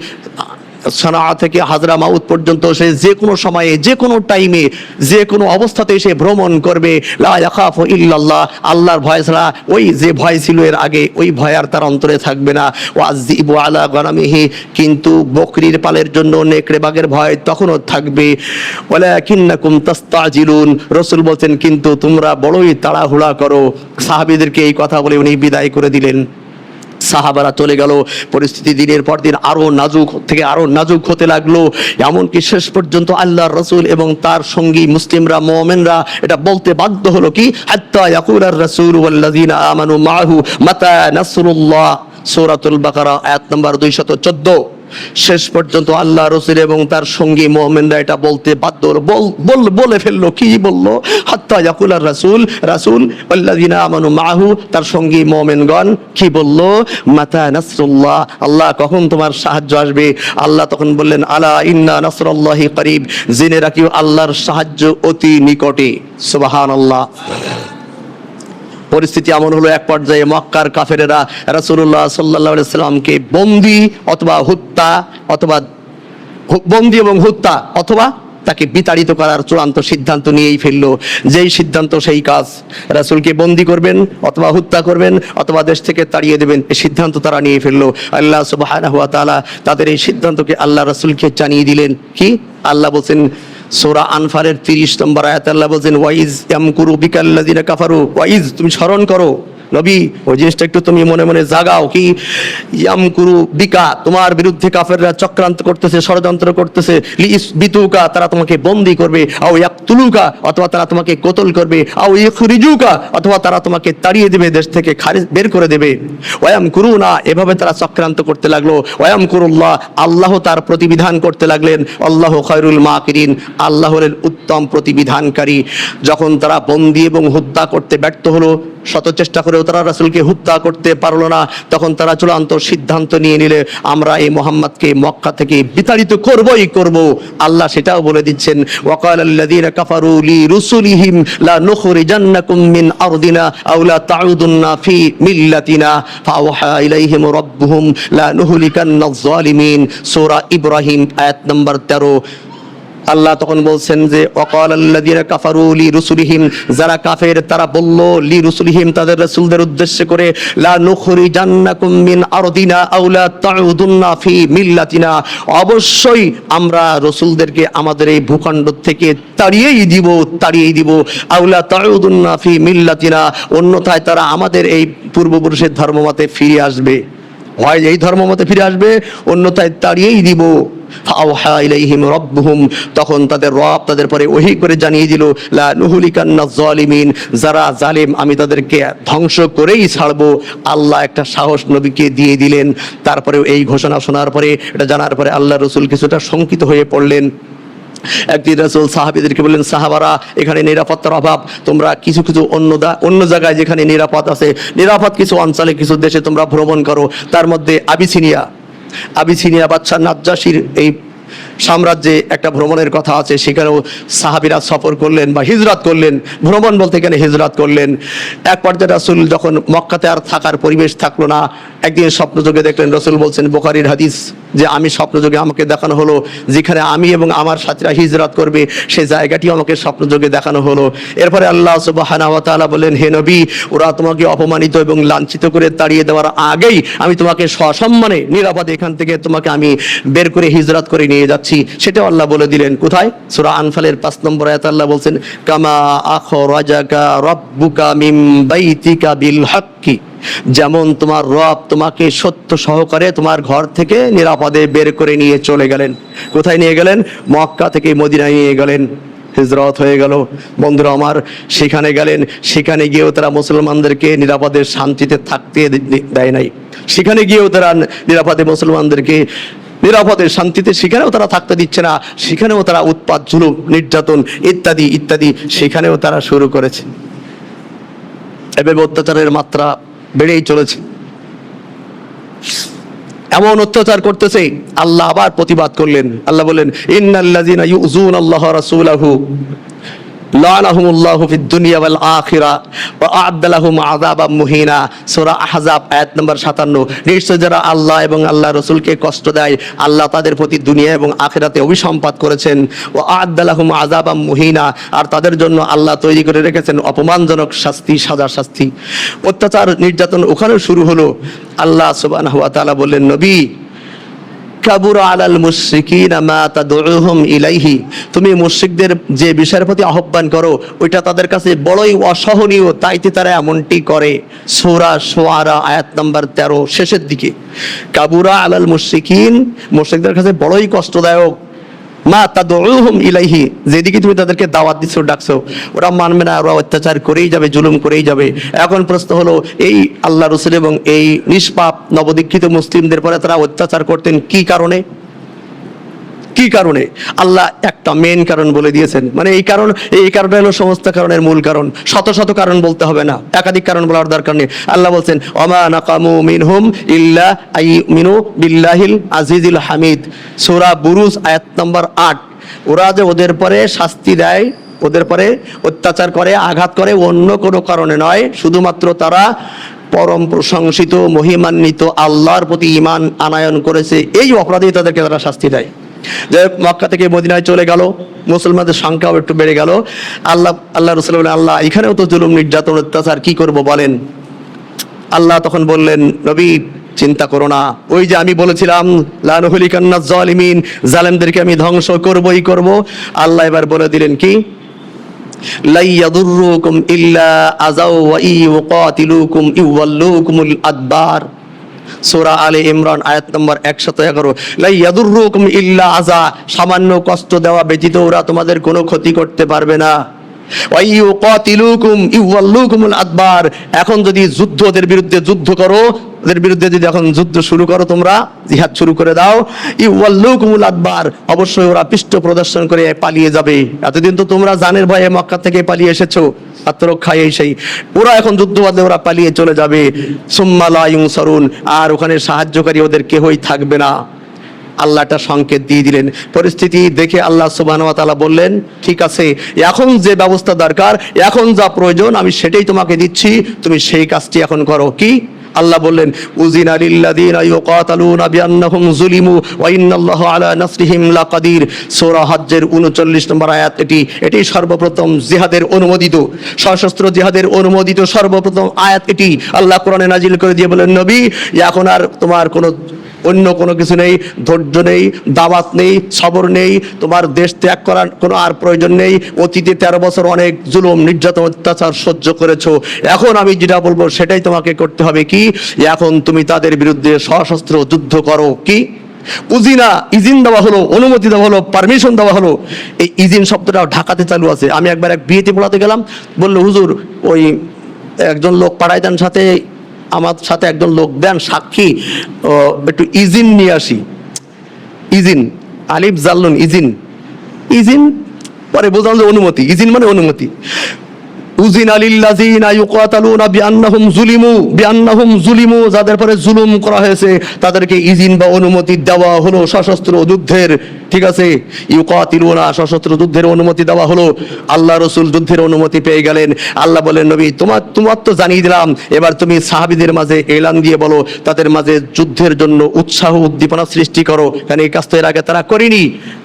সানাআ থেকে হাজরা মাউত পর্যন্ত সে যে কোনো সময়ে, যে কোনো টাইমে, যে কোনো অবস্থাতে সে ভ্রমণ করবে। লা ইয়াখাফু ইল্লাল্লাহ, আল্লাহর ভয় ছাড়া ওই যে ভয় ছিল এর আগে ওই ভয় আর তার অন্তরে থাকবে না। ওয়াযিবু আলা গনামিহি, কিন্তু বকরির পালের জন্য নেকড়ে বাঘের ভয় তখনও থাকবে। ওয়ালাকিন্নাকুম তাস্তাজিলুন, রাসূল বলছেন কিন্তু তোমরা বড়ই তাড়াহুড়া করো। সাহাবীদেরকে এই কথা বলে উনি বিদায় করে দিলেন। সাহাবারা চলে গেল। পরিস্থিতি দিনের পর দিন আরো নাজুক থেকে আরো নাজুক হতে লাগলো, এমনকি শেষ পর্যন্ত আল্লাহর রাসূল এবং তার সঙ্গী মুসলিমরা, মুমিনরা এটা বলতে বাধ্য হলো কি, হাত্তা ইয়াকুলার রাসূল ওয়াল্লাযিনা আমানু মাআহু মাতা নাসরুল্লাহ, সূরাতুল বাকারা আয়াত নাম্বার 214। শেষ পর্যন্ত আল্লাহ রাসূল এবং তার সঙ্গী মুমিনরা এটা বলতে বাধ্য হলো, বলে ফেললো। কি বললো? হাত্তা ইয়াকুলার রাসূল ওয়াল্লাযিনা আমানু মাআহু, তার সঙ্গী মুমিনগণ কি বললো? মাতা নাসরুল্লাহ, আল্লাহ কখন তোমার সাহায্য আসবে? আল্লাহ তখন বললেন আলা ইন্না নাসরাল্লাহি করিব, জেনে রাখিও আল্লাহর সাহায্য অতি নিকটে। সুবহানাল্লাহ। পরিস্থিতি এমন হলো, এক পর্যায়ে মক্কার কাফেরেরা রাসূলুল্লাহ সাল্লাল্লাহু আলাইহি সাল্লামকে বন্দী এবং হত্যা অথবা তাকে বিতাড়িত করার চূড়ান্ত সিদ্ধান্ত নিয়েই ফেললো। যেই সিদ্ধান্ত সেই কাজ, রাসূলকে বন্দী করবেন অথবা হত্যা করবেন অথবা দেশ থেকে তাড়িয়ে দেবেন, এই সিদ্ধান্ত তারা নিয়ে ফেললো। আল্লাহ সুবহানাহু ওয়া তাআলা তাদের এই সিদ্ধান্তকে আল্লাহ রাসূলকে জানিয়ে দিলেন। কি আল্লাহ বলছেন সূরা আনফালের 30 নম্বর আয়াতে আল্লাহ বলছেন ওয়াইজ ইয়ামকুরু বিকাল্লাযিনা কাফারু, ওয়াইজ তুমি স্মরণ করো, নবী ওই জিনিসটা একটু তুমি মনে মনে জাগাও, কি ইয়ামকুরু বিকা, তোমার বিরুদ্ধে কাফেররা চক্রান্ত করতেছে, ষড়যন্ত্র করতেছে, লিইসবিতুকা, তারা তোমাকে বন্দী করবে, আও ইয়াকতুলুকা, অথবা তারা তোমাকে কতল করবে, আও ইখরিজুকা, অথবা তারা তোমাকে তাড়িয়ে দেবে, দেশ থেকে বের করে দেবে। ওয়ায়ামকুরুনা, এভাবে তারা চক্রান্ত করতে লাগলো। ওয়ায়ামকুরুল্লাহ, আল্লাহ তার প্রতিবিধান করতে লাগলেন। আল্লাহু খায়রুল মাকিরিন, আল্লাহ হলেন উত্তম প্রতিবিধানকারী। যখন তারা বন্দী এবং হত্যা করতে ব্যর্থ হলো, শত চেষ্টা করেও তারা রাসূলকে হত্যা করতে পারলো না, তখন তারা চূড়ান্ত সিদ্ধান্ত নিয়ে নিলে আমরা এই মুহাম্মদকে মক্কা থেকে বিতাড়িত করবই করব। আল্লাহ সেটাও বলে দিচ্ছেন, ওয়াকালাল্লাযীনা কাফারু লিরুসুলিহিম লা নুখরিজান্নাকুম মিন আরদিনা আও লা তাউদুন্না ফি মিল্লাতিনা ফাওহা ইলাইহিম রাব্বুহুম লা নুহলিকান্নাজ জালিমিন। সূরা ইব্রাহিম আয়াত নম্বর 13। আল্লাহ তখন বলছেন যে ওয়াকালাল্লাযীনা কাফারু লিরুসুলিহিম, যারা কাফের তারা বলল, লিরুসুলিহিম, তাদের রাসূলদের উদ্দেশ্য করে, লা নুখরিজান্নাকুম মিন আরদিনা আও লা তাউদুন্না ফি মিল্লাতিনা, অবশ্যই আমরা রাসূলদেরকে আমাদের এই ভূখণ্ড থেকে তাড়িয়েই দিব, আও লা তাউদুন্না ফি মিল্লাতিনা, অন্যথায় তারা আমাদের এই পূর্বপুরুষের ধর্মমতে ফিরে আসবে, হয় এই ধর্মমতে ফিরে আসবে, অন্যথায় তাড়িয়েই দিব। ফাওহা ইলাইহিম রাব্বুহুম, তখন তাদের রব তাদের পরে ওহী করে জানিয়ে দিল, লা নুহলিকান্নাজ জালিমিন, যারা জালিম আমি তাদেরকে ধ্বংস করেই ছাড়বো। আল্লাহ একটা সাহস নবীকে দিয়ে দিলেন। তারপরে এই ঘোষণা শোনার পরে, এটা জানার পরে আল্লাহ রাসূল কিছুটা শঙ্কিত হয়ে পড়লেন। একদিন রাসূল সাহাবীদেরকে বললেন, সাহাবারা, এখানে নিরাপত্তার অভাব, তোমরা কিছু অন্য জায়গায় যেখানে নিরাপদ আছে, নিরাপদ কিছু অঞ্চলে, কিছু দেশে তোমরা ভ্রমণ করো। তার মধ্যে আবিসিনিয়া বাদশা নাজ্জাশীর এই সাম্রাজ্যে একটা ভ্রমণের কথা আছে, সেখানেও সাহাবীরা সফর করলেন বা হিজরত করলেন। ভ্রমণ বলতে এখানে হিজরত করলেন। এক পর্যায়ে রাসূল যখন মক্কাতে আর থাকার পরিবেশ থাকলো না, একদিন স্বপ্নযোগে দেখলেন, রাসূল বলছেন, বুখারীর হাদিস, যে আমি স্বপ্নযোগে আমাকে দেখানো হলো যেখানে আমি এবং আমার সাথীরা হিজরত করবে, সেই জায়গাটি আমাকে স্বপ্নযোগে দেখানো হলো। এরপরে আল্লাহ সুবহানাহু ওয়া তাআলা বলেন, হে নবী, ওরা তোমাকে অপমানিত এবং লাঞ্ছিত করে তাড়িয়ে দেওয়ার আগেই আমি তোমাকে সসম্মানে নিরাপদে এখান থেকে তোমাকে আমি বের করে হিজরত করে নিয়ে যাচ্ছি। সেটাও আল্লাহ বলে দিলেন। কোথায়? সূরা আনফালের 5 নম্বর আয়াতে আল্লাহ বলছেন, কামা আখরাজাকা রাব্বুকা মিন বাইতিকা বিল হাক্কি, যেমন তোমার রব তোমাকে সত্য সহকারে তোমার ঘর থেকে নিরাপদে বের করে নিয়ে চলে গেলেন। কোথায় নিয়ে গেলেন? মক্কা থেকে মদিনায় নিয়ে গেলেন। হিজরত হয়ে গেল। বন্ধুরা আমার, সেখানে গেলেন, সেখানে গিয়েও তারা মুসলমানদেরকে নিরাপদে শান্তিতে থাকতে দেয় নাই। সেখানে গিয়েও তারা নিরাপদে মুসলমানদেরকে নিরাপদে শান্তিতে সেখানেও তারা থাকতে দিচ্ছে না। সেখানেও তারা উৎপাত, জুলুম, নির্যাতন ইত্যাদি ইত্যাদি সেখানেও তারা শুরু করেছে। এভাবে অত্যাচারের মাত্রা বেড়েই চলেছে। এমন অত্যাচার করতেছে, আল্লাহ আবার প্রতিবাদ করলেন। আল্লাহ বলেন, ইন্নাল্লাযীনা ইউযুনাল্লাহা রাসূলাহু লাআনাহুমুল্লাহু ফিদ দুনিয়া ওয়াল আখিরা ওয়া আ'আদ্দা লাহুম আযাবাম মুহিনা। সূরা আহজাব আয়াত নম্বর 57। নিশ্চয় যারা আল্লাহ এবং আল্লাহ রাসূলকে কষ্ট দেয়, আল্লাহ তাদের প্রতি দুনিয়া এবং আখিরাতে অভিসম্পাত করেছেন। ওয়া আ'আদ্দা লাহুম আযাবাম মুহিনা, আর তাদের জন্য আল্লাহ তৈরি করে রেখেছেন অপমানজনক শাস্তি, সাজার শাস্তি। অত্যাচার, নির্যাতন ওখানেও শুরু হলো। আল্লাহ সুবহানাহু ওয়া তাআলা বললেন, নবী, কাবুরা আলাল মুশরিকিনা মা তাদউহুম ইলাইহি, তুমি মুশরিকদের যে বিষয়ের প্রতি আহ্বান করো ওইটা তাদের কাছে বড়ই অসহনীয়, তাইতে তারা এমনটি করে। সূরা শুআরা আয়াত নাম্বার 13 শেষের দিকে। কাবুরা আলাল মুশরিকিন, মুশরিকদের কাছে বড়ই কষ্টদায়ক, মা তাদউহুম ইলাইহি, যেদিকে তুমি তাদেরকে দাওয়াত দিচ্ছ, ডাকছো, ওরা মানবে না, ওরা অত্যাচার করেই যাবে, জুলুম করেই যাবে। এখন প্রশ্ন হলো, এই আল্লাহ রাসূল এবং এই নিষ্পাপ নবদীক্ষিত মুসলিমদের পরে তারা অত্যাচার করতেন কি কারণে? কি কারণে? আল্লাহ একটা মেইন কারণ বলে দিয়েছেন। মানে এই কারণটা হলো সমস্ত কারণের মূল কারণ। শত শত কারণ বলতে হবে না, একাধিক কারণ বলার দরকার নেই। আল্লাহ বলছেন, ওমা নাকামু মিনহুম ইল্লা আইয়ুমিনু বিল্লাহিল আজিজিল হামিদ। সূরা বুরুজ আয়াত নম্বর 8। ওরা যে ওদের পরে শাস্তি দেয়, ওদের পরে অত্যাচার করে, আঘাত করে, অন্য কোনো কারণে নয়, শুধুমাত্র তারা পরম প্রশংসিত মহিমান্বিত আল্লাহর প্রতি ঈমান আনয়ন করেছে, এই অপরাধে তাদেরকে তারা শাস্তি দেয়। যে মক্কা থেকে মদিনায় চলে গেল, মুসলমানদের সংখ্যাও একটু বেড়ে গেল। আল্লাহ রাসূল বলেন, আল্লাহ এখানেও তো জুলুম, নির্যাতন, অত্যাচার, কি করব বলেন? আল্লাহ তখন বললেন, নবী চিন্তা করো না, ওই যে আমি বলেছিলাম লা নুহলিকান্নাজ জালিমিন, জালেমদেরকে আমি ধ্বংস করবই করব। আল্লাহ এবার বলে দিলেন কি? লা ইয়াদুররুকুম ইল্লা আযাও ওয়া ইউকাতিলুকুম ইউওয়াল্লুকুমুল আদবার। সূরা আলে ইমরান আয়াত নম্বর 111। লা ইয়াদুররুকুম ইল্লা আযা, সামান্য কষ্ট দেওয়া ব্যতীত ওরা তোমাদের কোনো ক্ষতি করতে পারবে না। ওয়া ইউকাতিলুকুম ইউওয়াল্লুকুমুল আদবার, এখন যদি যুদ্ধ ওদের বিরুদ্ধে যুদ্ধ করো, ওদের বিরুদ্ধে যদি এখন যুদ্ধ শুরু করো, তোমরা জিহাদ শুরু করে দাও, ইউওয়াল্লুকুমুল আদবার, অবশ্যই ওরা পৃষ্ঠ প্রদর্শন করে পালিয়ে যাবে। এতদিন তো তোমরা জানের ভয়ে মক্কা থেকে পালিয়ে এসেছো, আত্মরক্ষায় এই সেই, ওরা এখন যুদ্ধ বাঁধলে ওরা পালিয়ে চলে যাবে। সুম্মা লা ইউনসারুন, আর ওখানে সাহায্যকারী ওদের কেউই থাকবে না। আল্লাহটা সংকেত দিয়ে দিলেন। পরিস্থিতি দেখে আল্লাহ সুবহানাহু ওয়া তাআলা বললেন, ঠিক আছে, এখন যে ব্যবস্থা দরকার, এখন যা প্রয়োজন আমি সেটাই তোমাকে দিচ্ছি, তুমি সেই কাজটি এখন করো। কি? আল্লাহ বললেন, উযিনা লিল্লাযীনা ইউকাতালুনা বিআন্নাহুম যুলিমু ওয়া ইন্নাল্লাহা আলা নাসরিহিম লাকাদির। সূরা হজ্জের 39 নম্বর আয়াত। এটি সর্বপ্রথম জিহাদের অনুমোদিত, সশস্ত্র জিহাদের অনুমোদিত সর্বপ্রথম আয়াত এটি। আল্লাহ কোরআনে নাজিল করে দিয়ে বলেন, নবী, এখন আর তোমার কোনো অন্য কোনো কিছু নেই, ধৈর্য নেই, দাওয়াত নেই, সবর নেই, তোমার দেশ ত্যাগ করার কোনো আর প্রয়োজন নেই। অতীতে 13 বছর অনেক জুলুম নির্যাতন অত্যাচার সহ্য করেছো, এখন আমি যেটা বলবো সেটাই তোমাকে করতে হবে। কি? এখন তুমি তাদের বিরুদ্ধে সশস্ত্র যুদ্ধ করো। কি? উজিনা, ইজিন দেওয়া হলো, অনুমতি দেওয়া হলো, পারমিশন দেওয়া হলো। এই ইজিন শব্দটা ঢাকাতে চালু আছে। আমি একবার এক বিয়েতে পড়াতে গেলাম, বললো, হুজুর ওই একজন লোক পাঠাই দেন সাথে, আমার সাথে একজন লোক দেন সাক্ষী, একটু ইজিন নিয়ে আসি। ইজিন, আলিফ জাল্লুন, ইজিন। ইজিন পরে বুঝলাম যে অনুমতি, ইজিন মানে অনুমতি। উযিনা লিল্লাযীনা ইউকাতালুনা বিআন্নাহুম যুলিমু, যাদের পরে জুলুম করা হয়েছে তাদেরকে ইজিন বা অনুমতি দেওয়া হলো সশস্ত্র যুদ্ধের। ঠিক আছে, ইউকাতিলুনা, সশস্ত্র যুদ্ধের অনুমতি দেওয়া হলো। আল্লাহ রাসূল যুদ্ধের অনুমতি পেয়ে গেলেন। আল্লাহ বলেন, নবী, তোমার তো জানিয়ে দিলাম, এবার তুমি সাহাবীদের মাঝে এলান দিয়ে বলো, তাদের মাঝে যুদ্ধের জন্য উৎসাহ উদ্দীপনা সৃষ্টি করো, কারণ এই কাজ তো এর আগে তারা করেনি।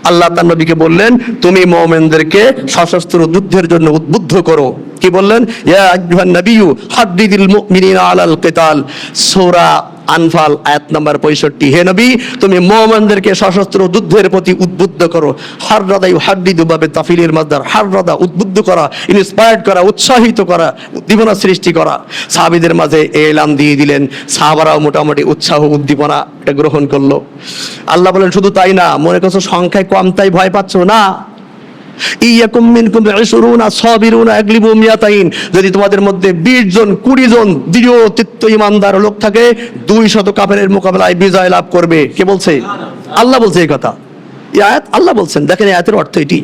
আল্লাহ তার নবীকে বললেন, তুমি মুমিনদেরকে সশস্ত্র যুদ্ধের জন্য উদ্বুদ্ধ করো। কি বললেন? ইয়া আইয়ুহান নাবিয়্যু হাদ্দিদিল মুমিনিনা আলাল কিতাল। সূরা আনফাল আয়াত নাম্বার 65। হে নবী, তুমি মুমিনদেরকে সশস্ত্র যুদ্ধের প্রতি উদ্বুদ্ধ করো। হাররাদা ইউহাদ্দিদু বাবে তাফিলের মাসদার, হাররাদা উদ্বুদ্ধ করা, ইন্সপায়ার্ড করা, উৎসাহিত করা, উদ্দীপনা সৃষ্টি করা। সাহাবীদের মাঝে এলান দিয়ে দিলেন, সাহাবারাও মোটামুটি উৎসাহ উদ্দীপনা এটা গ্রহণ করলো। আল্লাহ বলেন, শুধু তাই না, মনে করছো সংখ্যায় কম তাই ভয় পাচ্ছ না। ইয়াকুম মিনকুম 20 সাবিরুনা ইয়াগলিবু মিয়াতাইন, যদি তোমাদের মধ্যে 20 জন 20 জন দৃঢ় চিত্ত ঈমানদার লোক থাকে, 200 কাফেরের মোকাবেলায় বিজয় লাভ করবে। কে বলছে? আল্লাহ বলছে এই কথা। এই আয়াত আল্লাহ বলছেন। দেখেন এই আয়াতের অর্থ এটি।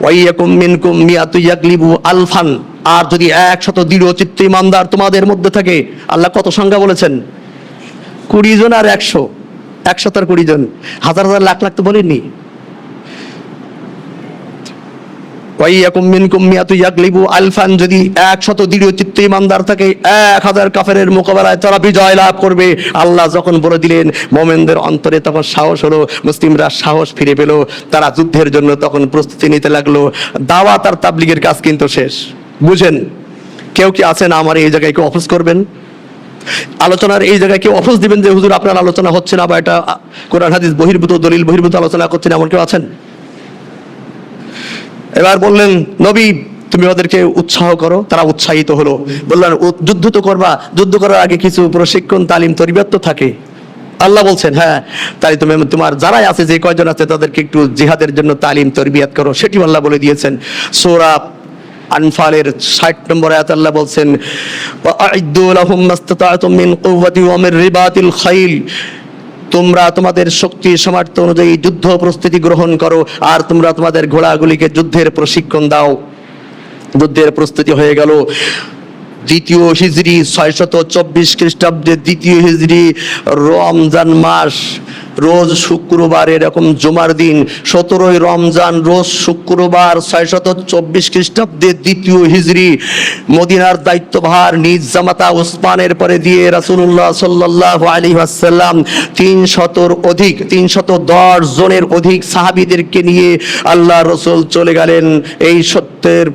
ওয়া ইয়াকুম মিনকুম মিয়াতু ইয়াগলিবু আলফান, আর যদি 100 দৃঢ় চিত্ত ঈমানদার তোমাদের মধ্যে থাকে, আল্লাহ কত সংখ্যা বলেছেন? 20 জন আর 100, 100 আর 20 জন, হাজার হাজার লাখ লাখ তো বলেননি। ওয়াইয়াকুম মিনকুম মিয়াতু ইয়াগলিবু আলফান, যদি 100 দৃঢ় চিত্ত ঈমানদার থাকে, 1000 কাফেরের মোকাবেলায় তারা বিজয় লাভ করবে। আল্লাহ যখন বলে দিলেন, মুমিনদের অন্তরে তখন সাহস হলো, মুসলিমরা সাহস ফিরে পেল, তারা যুদ্ধের জন্য তখন প্রস্তুতি নিতে লাগলো। দাওয়াত আর তাবলীগের কাজ কিন্তু শেষ। বুঝেন? কেউ কি আছেন আমার এই জায়গায় কেউ অফিস করবেন? আলোচনার এই জায়গায় কেউ অফিস দিবেন যে হুজুর আপনার আলোচনা হচ্ছে না, বা এটা কোরআন হাদিস বহির্ভূত, দলিল বহির্ভূত আলোচনা করছেন, এমন কেউ আছেন? এবার বললেন, নবী, তুমি ওদেরকে উৎসাহ করো। তারা উৎসাহিত হলো। বললেন, যুদ্ধ তো করবা, যুদ্ধ করার আগে কিছু প্রশিক্ষণ, তালিম, তরবিয়ত তো থাকে। আল্লাহ বলছেন, হ্যাঁ, তাই তুমি তোমার যারাই আছে, যে কয়জন আছে, তাদেরকে একটু জিহাদের জন্য তালিম তরবিয়ত করো। সেটি আল্লাহ বলে দিয়েছেন। সূরা আনফালের 60 নম্বর আয়াত আল্লাহ বলছেন, ওয়া'আইদ্দু লাহুম মাসতাতা'তুম মিন কুওয়াতি ওয়া মির রিবাতিল খাইল, তোমরা তোমাদের শক্তি সামর্থ্য অনুযায়ী যুদ্ধ প্রস্তুতি গ্রহণ করো, আর তোমরা তোমাদের ঘোড়াগুলিকে যুদ্ধের প্রশিক্ষণ দাও। যুদ্ধের প্রস্তুতি হয়ে গেল। দ্বিতীয় হিজরি 624 খ্রিস্টাব্দে, দ্বিতীয় হিজরি রমজান মাস, রোজ শুক্রবার, এরকম জুমার দিন, 17ই রমজান, রোজ শুক্রবার, 624 খ্রিস্টাব্দে, দ্বিতীয় হিজরি, মদিনার দায়িত্বভার নিজ জামাতা ওসমানের পরে দিয়ে রাসূলুল্লাহ সাল্লাল্লাহু আলাইহি ওয়াসাল্লাম 310 জনের অধিক সাহাবীদেরকে নিয়ে আল্লাহ রাসূল চলে গেলেন এই সত্যের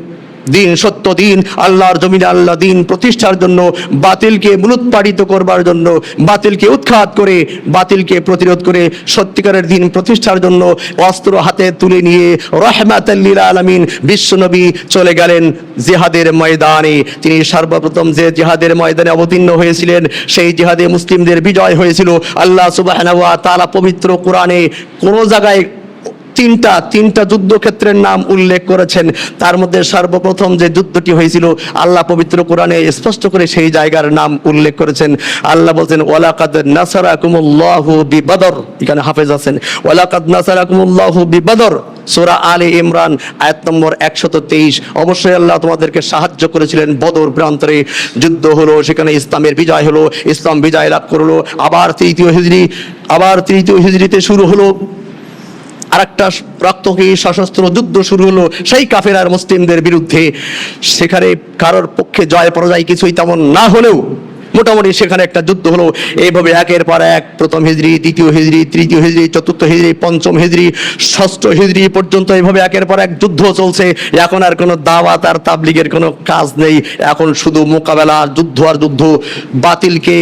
দিন, সত্য দিন, আল্লাহর জমিনে আল্লাহ দিন প্রতিষ্ঠার জন্য, বাতিলকে মূলোৎপাটিত করবার জন্য, বাতিলকে উৎখাত করে, বাতিলকে প্রতিরোধ করে সত্যিকারের দিন প্রতিষ্ঠার জন্য অস্ত্র হাতে তুলে নিয়ে রাহমাতাল লিল আলামিন বিশ্বনবী চলে গেলেন জিহাদের ময়দানে। তিনি সর্বপ্রথম যে জিহাদের ময়দানে অবতীর্ণ হয়েছিলেন, সেই জিহাদে মুসলিমদের বিজয় হয়েছিল। আল্লাহ সুবহানাহু ওয়া তাআলা পবিত্র কোরআনে কোন জায়গায় তিনটা যুদ্ধক্ষেত্রের নাম উল্লেখ করেছেন। তার মধ্যে সর্বপ্রথম যে যুদ্ধটি হয়েছিল, আল্লাহ পবিত্র কোরআনে স্পষ্ট করে সেই জায়গার নাম উল্লেখ করেছেন। আল্লাহ বলছেন ওয়ালাকাদ নাসারাকুমুল্লাহু বিবদর, এখানে হাফেজ আছেন, ওয়ালাকাদ নাসারাকুমুল্লাহু বিবদর, সূরা আলে ইমরান আয়াত নম্বর 123। অবশ্যই আল্লাহ তোমাদেরকে সাহায্য করেছিলেন বদর প্রান্তরে। যুদ্ধ হলো, সেখানে ইসলামের বিজয় হলো, ইসলাম বিজয় লাভ করলো। আবার তৃতীয় হিজরিতে শুরু হলো আরেকটা রক্তহী সশস্ত্র যুদ্ধ শুরু হলো সেই কাফের আর মুসলিমদের বিরুদ্ধে। সেখানে কারোর পক্ষে জয় পরাজয় কিছুই তেমন না হলেও মোটামুটি সেখানে একটা যুদ্ধ হলো। এইভাবে একের পর এক প্রথম হিজরি, দ্বিতীয় হিজরি, তৃতীয় হিজরি, চতুর্থ হিজরি, পঞ্চম হিজরি, ষষ্ঠ হিজরি পর্যন্ত এইভাবে একের পর এক যুদ্ধ চলছে। এখন আর কোনো দাওয়াত আর তাবলীগের কোনো কাজ নেই, এখন শুধু মোকাবেলা, যুদ্ধ আর যুদ্ধ। বাতিলকে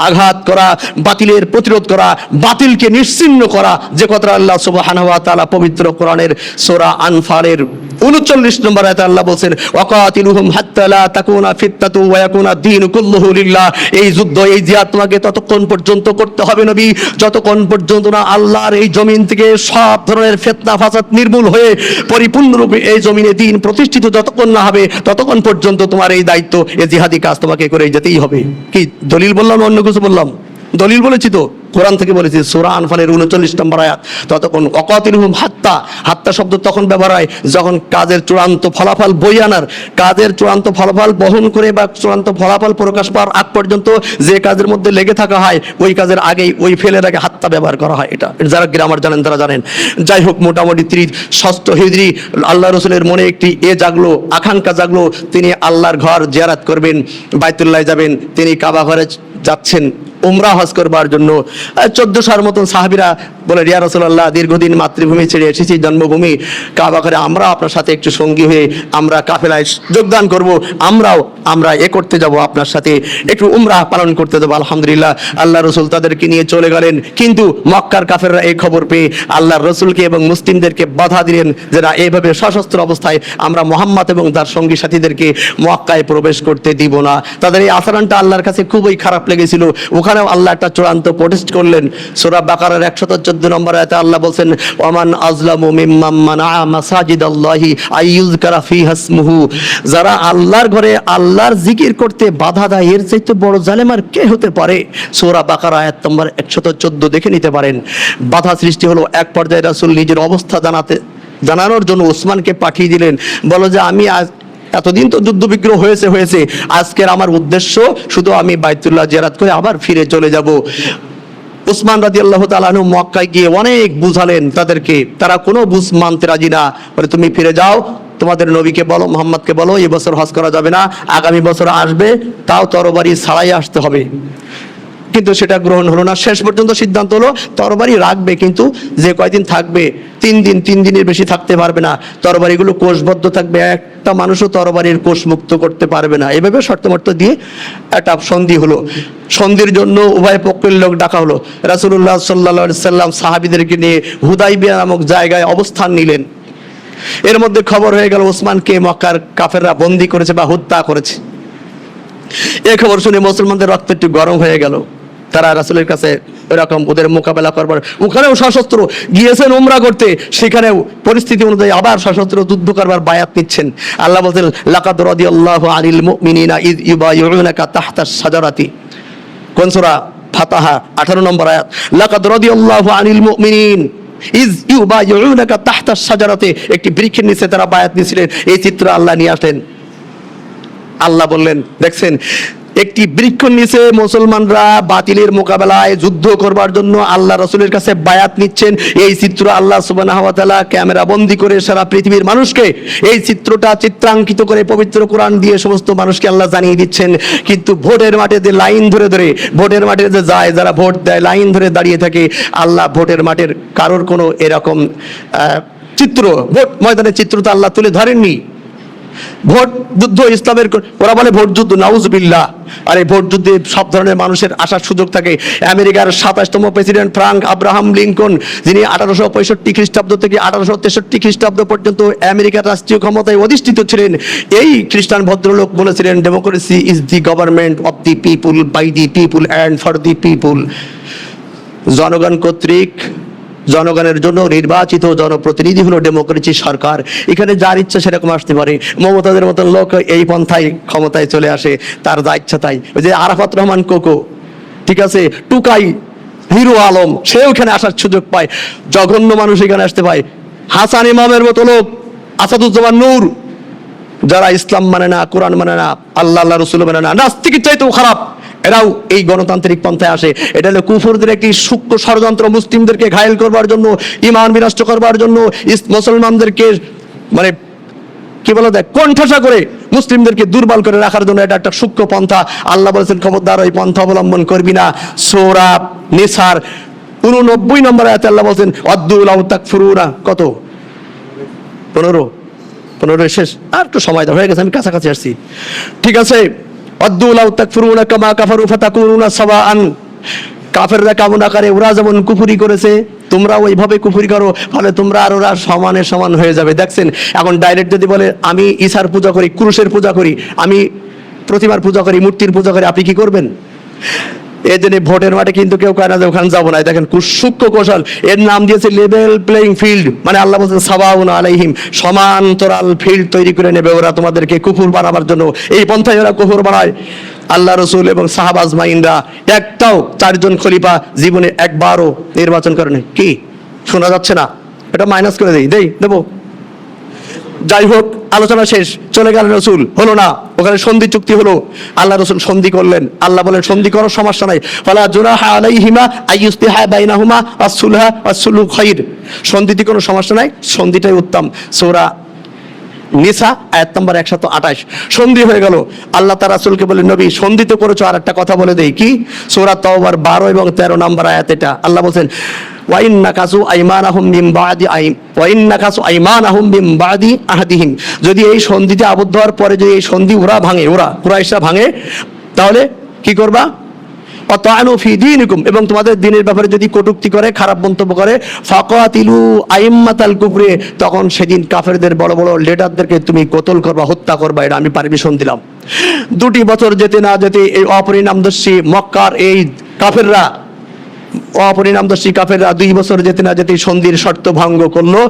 আঘাত করা, বাতিলের প্রতিরোধ করা, বাতিলকে নিশ্চিহ্ন করা, যে কথা আল্লাহ সুবহানাহু ওয়া তাআলা পবিত্র কোরআনের সূরা আনফালের 39 নম্বর আয়াতে আল্লাহ বলেন ওয়াকাতিলুহুম হাত্তা লা তাকুনা ফিতনাতু ওয়া ইয়াকুনা দীনু কুল্লুহু লিল্লাহ। এই যুদ্ধ, এই জিহাদ তোমাকে ততক্ষণ পর্যন্ত করতে হবে নবী, যতক্ষণ পর্যন্ত না আল্লাহর এই জমিন থেকে সব ধরনের ফিতনা ফাসাদ নির্মূল হয়ে পরিপূর্ণরূপে এই জমিনে দ্বীন প্রতিষ্ঠিত যতক্ষণ না হবে, ততক্ষণ পর্যন্ত তোমার এই দায়িত্ব, এই জিহাদি কাজ তোমাকে করে যেতেই হবে। কি দলিল বললাম, অন্য কিছু বললাম? দলিল বলেছি তো, কোরআন থেকে বলেছি, সূরা আনফালের 39 নম্বর আয়াত। ততক্ষণ ওয়াকাতিলুহুম হাত্তা শব্দ তখন ব্যবহার হয় যখন কাজের চূড়ান্ত ফলাফল বই আনার, কাজের চূড়ান্ত ফলাফল বহন করে বা চূড়ান্ত ফলাফল প্রকাশ পাওয়ার আগ পর্যন্ত যে কাজের মধ্যে লেগে থাকা হয়, ওই কাজের আগেই, ওই ফেলের আগে হাত্তা ব্যবহার করা হয়। এটা যারা গ্রামার জানেন তারা জানেন। যাই হোক, মোটামুটি ষষ্ঠ হিজরি আল্লাহ রসুলের মনে একটি জাগলো, আকাঙ্ক্ষা জাগলো, তিনি আল্লাহর ঘর জিয়ারত করবেন, বাইতুল্লাহ যাবেন। তিনি কাবা ঘরে যাচ্ছেন উমরা হজ করবার জন্য। 1400 মতন সাহাবীরা বলে, ইয়া রাসূলুল্লাহ, দীর্ঘদিন মাতৃভূমি ছেড়ে এসেছি, জন্মভূমি কাবা ঘরে, আমরা আপনার সাথে একটু সঙ্গী হয়ে আমরা কাফেলায় যোগদান করব, আমরা করতে যাব, আপনার সাথে একটু উমরা পালন করতে যাব। আলহামদুলিল্লাহ, আল্লাহ রসুল তাদেরকে নিয়ে চলে গেলেন। কিন্তু মক্কার কাফেররা এই খবর পেয়ে আল্লাহর রসুলকে এবং মুসলিমদেরকে বাধা দিলেন যে না, এইভাবে সশস্ত্র অবস্থায় আমরা মুহাম্মদ এবং তার সঙ্গী সাথীদেরকে মক্কায় প্রবেশ করতে দিব না। তাদের এই আচরণটা আল্লাহর কাছে খুবই খারাপ লেগেছিল। ওখানেও আল্লাহ একটা চূড়ান্ত প্রোটেস্ট করলেন। সূরা বাকারার 114 নম্বর আয়াতে আল্লাহ বলেন ওয়ামান আযলামু মিম্মান মানাআ মাসাজিদাল্লাহি আইয়ুযকারা ফিহা ইসমুহু। যারা আল্লাহর ঘরে আল্লাহর জিকির করতে বাধা দেয়, এর চাইতে বড় জালেম আর কে হতে পারে? সূরা বাকারা আয়াত নম্বর 114 দেখে নিতে পারেন। বাধা সৃষ্টি হলো। এক পর্যায়ে রাসূল নিজের অবস্থা জানানোর জন্য ওসমানকে পাঠিয়ে দিলেন। বলো যে আমি এতদিন তো যুদ্ধ বিগ্রহ হয়েছে, আজকের আমার উদ্দেশ্য শুধু আমি বাইতুল্লাহ জিয়ারত করে আবার ফিরে চলে যাব। উসমান রাদিয়াল্লাহু তাআলা আনহু মক্কায় গিয়ে অনেক বুঝালেন তাদেরকে, তারা কোনো বুঝ মানতে রাজি না। বলে তুমি ফিরে যাও, তোমাদের নবীকে বলো, মুহাম্মদকে বলো এই বছর হজ করা যাবে না, আগামী বছর আসবে, তাও তরবারি ছাড়াই আসতে হবে। কিন্তু সেটা গ্রহণ হলো না। শেষ পর্যন্ত সিদ্ধান্ত হলো তরবারি রাখবে, কিন্তু যে কয়দিন থাকবে 3 দিনের বেশি থাকতে পারবে না, তরবারিগুলো কোষবদ্ধ থাকবে, একটা মানুষও তরবারির কোষ মুক্ত করতে পারবে না। এভাবে শর্তমর্ত দিয়ে একটা সন্ধি হলো। সন্ধির জন্য উভয় পক্ষের লোক ডাকা হলো। রাসূলুল্লাহ সাল্লাল্লাহু আলাইহি সাল্লাম সাহাবীদেরকে নিয়ে হুদাইবিয়া নামক জায়গায় অবস্থান নিলেন। এর মধ্যে খবর হয়ে গেল ওসমানকে মক্কার কাফেররা বন্দী করেছে বা হত্যা করেছে। এই খবর শুনে মুসলমানদের রক্ত একটু গরম হয়ে গেল। তারা রাসূলের কাছে এরকম ওদের মোকাবেলা করবার, ওখানেও সশস্ত্র গিয়েছেন উমরা করতে, সেখানেও পরিস্থিতি অনুযায়ী আবার সশস্ত্র যুদ্ধ করবার বায়াত নিচ্ছেন। আল্লাহ বলেন লাকাদ রাদিয়াল্লাহু আনিল মুমিনিনা ইয ইউবাইউনাকা তাহতাশ শাজারাতি। কোন সূরা? ফাতাহা 18 নম্বর আয়াত। লাকাদ রাদিয়াল্লাহু আনিল মুমিনিন ইয ইউবাইউনাকা তাহতাশ শাজারাতি, একটি বৃক্ষের নিচে তারা বায়াত নিয়েছিলেন। এই চিত্র আল্লাহ নিয়ে আসলেন। আল্লাহ বললেন, দেখছেন একটি বৃক্ষ নিচে মুসলমানরা বাতিলের মোকাবেলায় যুদ্ধ করবার জন্য আল্লাহ রাসূলের কাছে বায়াত নিচ্ছেন। এই চিত্র আল্লাহ সুবহানাহু ওয়া তাআলা ক্যামেরা বন্দী করে সারা পৃথিবীর মানুষকে এই চিত্রটা চিত্রাঙ্কিত করে পবিত্র কোরআন দিয়ে সমস্ত মানুষকে আল্লাহ জানিয়ে দিচ্ছেন। কিন্তু ভোটের মাঠে যে লাইন ধরে ভোটের মাঠে যে যায়, যারা ভোট দেয় লাইন ধরে দাঁড়িয়ে থাকে, আল্লাহ ভোটের মাঠের কারোর কোনো এরকম চিত্র, ভোট ময়দানের চিত্র তো আল্লাহ তুলে ধরেননি। ভোট যুদ্ধ ইসলামের, ওরা বলে ভোট যুদ্ধ, নাউজুবিল্লাহ। আর এই ভোট যুদ্ধে সব ধরনের মানুষের আসার সুযোগ থাকে। আমেরিকার 27তম প্রেসিডেন্ট ফ্রাঙ্ক আব্রাহাম লিঙ্কন, যিনি 1865 খ্রিস্টাব্দ থেকে 1863 খ্রিস্টাব্দ পর্যন্ত আমেরিকার রাষ্ট্রীয় ক্ষমতায় অধিষ্ঠিত ছিলেন, এই খ্রিস্টান ভদ্রলোক বলেছিলেন, democracy is the government of the people, by the people and for the people. জনগণ কর্তৃক জনগণের জন্য নির্বাচিত জনপ্রতিনিধি হলো ডেমোক্রেসি সরকার। এখানে যার ইচ্ছা সেরকম আসতে পারে। মমতাদের মতন লোক এই পন্থায় ক্ষমতায় চলে আসে, তার যা ইচ্ছা তাই। ওই যে আরাফাত রহমান কোকো, ঠিক আছে, টুকাই, হিরো আলম, সে ওখানে আসার সুযোগ পায়। জঘন্য মানুষ এখানে আসতে পায়। হাসান ইমামের মতো লোক, আসাদুজ্জামান নূর, যারা ইসলাম মানে না, কোরআন মানে না, আল্লাহ রসুল মানে না, নাস্তিকের চাইতেও খারাপ, এরাও এই গণতান্ত্রিক পন্থায় আসে। এটা হলো কুফরদের একটি সূক্ষ্ম ষড়যন্ত্র, মুসলিমদেরকে ঘায়েল করবার জন্য, ঈমান বিনষ্ট করবার জন্য, মুসলমানদেরকে মানে কি বলা যায়, কোণঠাসা করে মুসলিমদেরকে দুর্বল করে রাখার জন্য এটা একটা সূক্ষ্ম পন্থা। আল্লাহ বলেছেন, খবরদার ওই পন্থা অবলম্বন করবি না। সূরা নিসার 89 নম্বর আয়াতে আল্লাহ বলেছেন, ওয়াদ্দু লাউ তাকফুরুনা, কত, 15 শেষ, আর একটু সময় দাও, হয়ে গেছে, আমি কাছাকাছি আসছি, ঠিক আছে। ওয়াদ্দু লাউ তাকফুরুনা কামা কাফারু ফাতাকুনুনা সাওয়াআন, কাফেররা কামনা করে ওরা যেমন কুফরি করেছে তোমরা ওইভাবে কুফরি করো, ফলে তোমরা আর ওরা সমানে সমান হয়ে যাবে। দেখছেন, এখন ডাইরেক্ট যদি বলে আমি ঈসার পূজা করি, ক্রুশের পূজা করি, আমি প্রতিমার পূজা করি, মূর্তির পূজা করি, আপনি কি করবেন? এই জন্য ভোটের মাঠে কিন্তু কেউ কয় না যে ওখানে যাবো না। দেখেন সূক্ষ্ম কৌশল, এর নাম দিয়েছে লেভেল প্লেইং ফিল্ড। মানে আল্লাহ বলছেন সাওয়াউন আলাইহিম, সমান্তরাল ফিল্ড তৈরি করে নেবে ওরা তোমাদেরকে কুফর বানাবার জন্য। এই পন্থায় ওরা কুফর বানায়। আল্লাহ রসুল এবং সাহাবা আজমাইনরা একটাও, 4জন খলিফা জীবনে একবারও নির্বাচন করেনি। কি শোনা যাচ্ছে না? এটা মাইনাস করে দেবো। যাই হোক, আলোচনা শেষ, চলে গেলেন রসুল, হলো না, ওখানে সন্ধি চুক্তি হলো। আল্লাহ রসুল সন্ধি করলেন। আল্লাহ বলেন সন্ধি করার সমস্যা নাই, ফালা জুনাহা আলাইহিমা আইয়ুসলিহা বাইনাহুমা ওয়াসসুলহা ওয়াসসুলহু খায়র। সন্ধিতে কোনো সমস্যা নাই, সন্ধিটাই উত্তম। সূরা নিসা আয়াত নম্বর 128। সন্ধি হয়ে গেল। আল্লাহ তার রাসূলকে বলে, নবী সন্ধি তো করেছো, আর একটা কথা বলে দেই। কি? সূরা তাওবার 12 এবং 13 নম্বর আয়াত। এটা আল্লাহ বলেন, যদি এই সন্ধিতে আবদ্ধ হওয়ার পরে যদি এই সন্ধি ওরা ভাঙে, ওরা কুরাইশরা ভাঙে, তাহলে কি করবা? এবং তোমাদের দিনের ব্যাপারে যদি কটূক্তি করে, খারাপ মন্তব্য করে, ফাকাতিলু আইম্মাতাল কুফরি, তখন সেদিন কাফেরদের বড় বড় লিডারদেরকে তুমি কতল করবা, হত্যা করবা। এটা আমি পারমিশন দিলাম। 2 বছর যেতে না যেতে এই অপরিণামদর্শী মক্কার এই কাফেররা, অপরিণামদর্শী কাফেররা 2 বছর যেতে না যেতে সন্ধির শর্ত ভঙ্গ করলো।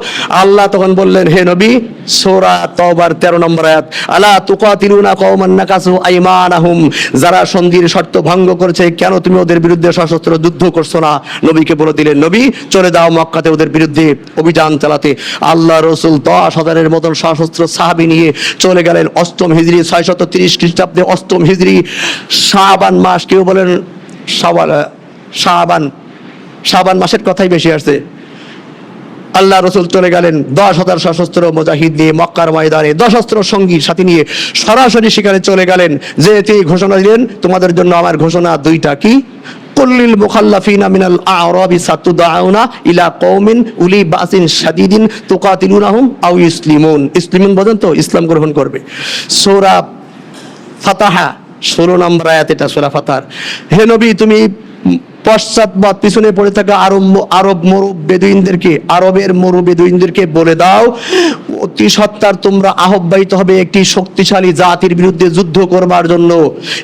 আল্লাহ তখন বললেন, হে নবী, সূরা তাওবার 13 নম্বর আয়াত, আলা তুকাতিলুনা কওমান নাকাসু আইমানাহুম, যারা সন্ধির শর্ত ভঙ্গ করেছে, কেন তুমি ওদের বিরুদ্ধে সশস্ত্র যুদ্ধ করছো না? নবীকে বলে দিলেন, নবী চলে যাও মক্কাতে ওদের বিরুদ্ধে অভিযান চালাতে। আল্লাহ রাসূল 10,000-এর মতন সশস্ত্র সাহাবী নিয়ে চলে গেলেন। 8ম হিজরি 630 খ্রিস্টাব্দে 8ম হিজরি শাবান মাস, কেউ বলেন শাবান মাসের কথাই বেশি আসছে। আল্লাহ রসুল চলে গেলেন 10,000 সশস্ত্র মুজাহিদ নিয়ে মক্কার ময়দানে, 10 অস্ত্র সঙ্গী সাথী নিয়ে সরাসরি সেখানে চলে গেলেন। যে তিনি ঘোষণা দিলেন, তোমাদের জন্য আমার ঘোষণা 2টা। কি? কুল্লিল মুখাল্লাফিনা মিনাল আ'রাবি সাতুদাউনা ইলা কওমিন উলি বাসিন শাদীদিন তুকাতিলুনাহুম আও ইসলিমুন। ইসলিমুন বোঝেন তো? ইসলাম গ্রহণ করবে। সূরা ফাতাহা 16 নম্বর আয়াত। এটা সূরা ফাতার। হে নবী, তুমি পশ্চাৎপদ পিছনে পড়ে থাকা আরবের মরু বেদুইনদেরকে বলে দাও, অতি সত্বর তোমরা আহ্বায়িত হবে একটি শক্তিশালী জাতির বিরুদ্ধে যুদ্ধ করবার জন্য।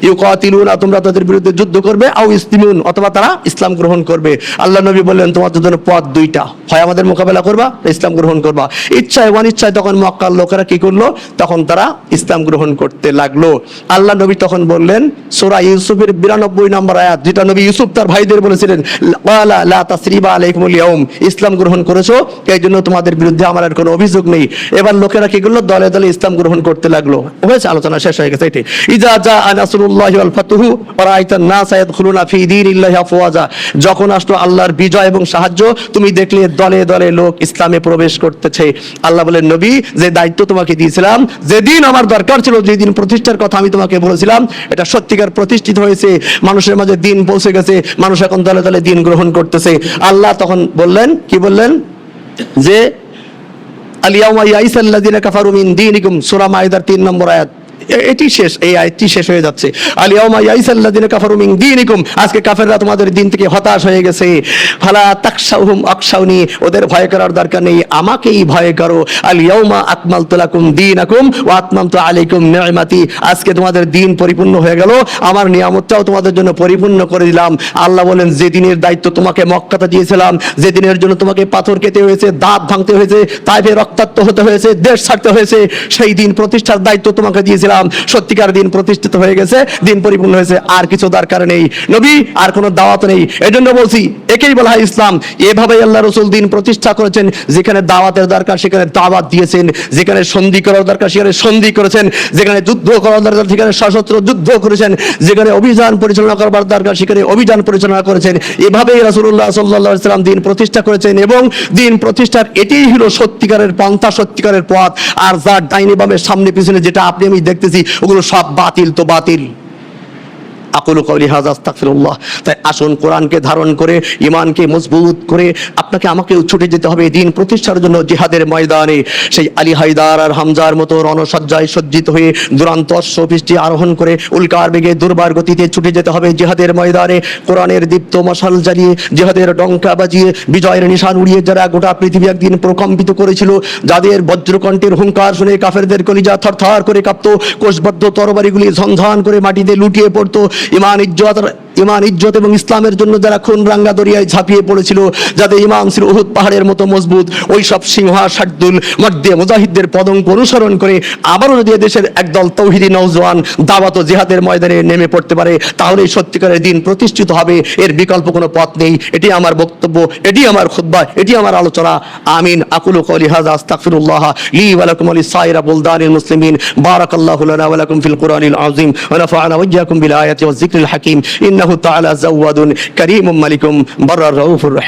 ইউকাতিলুনা, তোমরা তাদের বিরুদ্ধে যুদ্ধ করবে, আও ইসলিমুন, অথবা তারা ইসলাম গ্রহণ করবে। আল্লাহ নবী বললেন, তোমাদের জন্য পথ 2টা, হয় আমাদের মোকাবেলা করবা, ইসলাম গ্রহণ করবা। ইচ্ছায় অনিচ্ছায় তখন মক্কার লোকেরা কি করলো? তখন তারা ইসলাম গ্রহণ করতে লাগলো। আল্লাহ নবী তখন বললেন, সূরা ইউসুফের 92 নম্বর আয়াত, যেটা নবী ইউসুফ তার ভাইদের বলেছিলেন, ওয়ালা লা তাসরিবা আলাইকুমুল ইয়াউম, ইসলাম গ্রহণ করেছো, এই জন্য তোমাদের বিরুদ্ধে আমার আর কোনো অভিযোগ নেই। এবার লোকেরা কি করলো? দলে দলে ইসলাম গ্রহণ করতে লাগলো। হয়েছে, আলোচনা শেষ হয়ে গেছে। এটাই ইজা জা নাসরুল্লাহি ওয়াল ফাতহু ওয়া রাআইতান নাস ইয়াদখুলুনা ফি দীনিল্লাহি আফওয়াজা, যখন আসলো আল্লাহর বিজয় এবং সাহায্য, তুমি দেখলে দলে দলে লোক ইসলামে প্রবেশ করতেছে। আল্লাহ বলেন, নবী, যে দায়িত্ব তোমাকে দিয়েছিলাম, যেদিন আমার দরকার ছিল, যেদিন প্রতিষ্ঠার কথা আমি তোমাকে বলেছিলাম, এটা সত্যিকার প্রতিষ্ঠিত হয়েছে, মানুষের মাঝে দিন পৌঁছে গেছে, মানুষ এখন দলে দলে দিন গ্রহণ করতেছে। আল্লাহ তখন বললেন, কি বললেন? যে আল ইয়াউমা ইয়াইসাল্লাযিনা কাফারু মিন দীনিকুম, সূরা মাইদার 3 নম্বর আয়াত। এটি শেষ, এই আয়াতটি শেষ হয়ে যাচ্ছে। আল ইয়াউমা ইয়াইসাল্লাযিনা কাফারু মিন দীনিকুম, আজকে কাফেররা তোমাদের দিন থেকে হতাশ হয়ে গেছে। ফালা তাখশাউহুম আখশাউনি, ওদের ভয় করার দরকার নেই, আমাকেই ভয় করো। আল ইয়াউমা আকমালতু লাকুম দীনাকুম ওয়া আতমামতু আলাইকুম নি'মাতি, আজকে তোমাদের দিন পরিপূর্ণ হয়ে গেল, আমার নিয়ামতটাও তোমাদের জন্য পরিপূর্ণ করে দিলাম। আল্লাহ বলেন, যে দিনের দায়িত্ব তোমাকে মক্কাতে দিয়েছিলাম, যে দিনের জন্য তোমাকে পাথর খেতে হয়েছে, দাঁত ভাঙতে হয়েছে, তাইফে রক্তাক্ত হতে হয়েছে, দেশ ছাড়তে হয়েছে, সেই দিন প্রতিষ্ঠার দায়িত্ব তোমাকে দিয়েছিলাম। সত্যিকার দিন প্রতিষ্ঠিত হয়ে গেছে, দিন পরিপূর্ণ হয়েছে, আর কিছু দরকার নেই নবী, আর কোনো দাওয়াত নেই। এজন্য বলছি, একেই বলা হয় ইসলাম। এভাবেই আল্লাহ রাসূল দিন প্রতিষ্ঠা করেছেন। যেখানে দাওয়াতের দরকার সেখানে দাওয়াত দিয়েছেন, যেখানে সন্ধি করার দরকার সেখানে সন্ধি করেছেন, যেখানে যুদ্ধ করার দরকার সেখানে সশস্ত্র যুদ্ধ করেছেন, যেখানে অভিযান পরিচালনা করবার দরকার সেখানে অভিযান পরিচালনা করেছেন। এভাবেই রাসূলুল্লাহ সাল্লাল্লাহু আলাইহি ওয়াসাল্লাম দিন প্রতিষ্ঠা করেছেন, এবং দিন প্রতিষ্ঠার এটাই হলো সত্যিকারের পন্থা, সত্যিকারের পথ। আর যার ডাইনে বামে সামনে পিছনে যেটা আপনি আমি দেখতেছি, ওগুলো সব বাতিল তো বাতিল। আকুলু কওলি হাযা আস্তাগফিরুল্লাহ। তাই আসুন কোরআনকে ধারণ করে, ঈমানকে মজবুত করে আপনাকে আমাকেও ছুটে যেতে হবে দিন প্রতিষ্ঠার জন্য জিহাদের ময়দানে। সেই আলী হায়দার আর হামজার মতো রণসজ্জায় সজ্জিত হয়ে দুরান্ত অশ্বপৃষ্ঠে আরোহণ করে উল্কার বেগে দুর্বার গতিতে ছুটে যেতে হবে জিহাদের ময়দানে। কোরআনের দীপ্ত মশাল জ্বালিয়ে, জিহাদের ডঙ্কা বাজিয়ে, বিজয়ের নিশান উড়িয়ে যারা গোটা পৃথিবী একদিন প্রকম্পিত করেছিল, যাদের বজ্রকণ্ঠের হুঙ্কার শুনে কাফেরদের কলিজা থরথর করে কাঁপতো, কোষবদ্ধ তরবারিগুলি ঝনঝন করে মাটিতে লুটিয়ে পড়তো। ইমান ইজ্জত এবং ইসলামের জন্য যারা খুন রাঙ্গা দরিয়ায় ঝাঁপিয়ে পড়েছিল, যাদের ইমান ছিল উহুদ পাহাড়ের মতো মজবুত, ওই সব সিংহাসাদুল মধ্যে মুজাহিদদের পদঙ্ক অনুসরণ করে আবারও যদি দেশের একদল তৌহিদি নওজওয়ান দাওয়াত ও জিহাদের ময়দানে নেমে পড়তে পারে, তাহলে সত্যিকারের দিন প্রতিষ্ঠিত হবে। এর বিকল্প কোনো পথ নেই। এটি আমার বক্তব্য, এটি আমার খুতবা, এটি আমার আলোচনা। আমিন। আকুলু কওলি হাযা আস্তাগফিরুল্লাহ লি ওয়া লাকুম ওয়া লিসাইরা বুলদানিল মুসলিমিন। বারাকাল্লাহু লানা ওয়া লাকুম ফিল কুরআনিল আযীম ওয়া নাফা'না ওয়া ইয়্যাকুম বিল আয়াতি ওয়াজ যিকরিল হাকীম। ইন্নাহু তাআলা জাওয়াদুন কারীমুম মালিকুম বাররার রাউফুর রাহিম।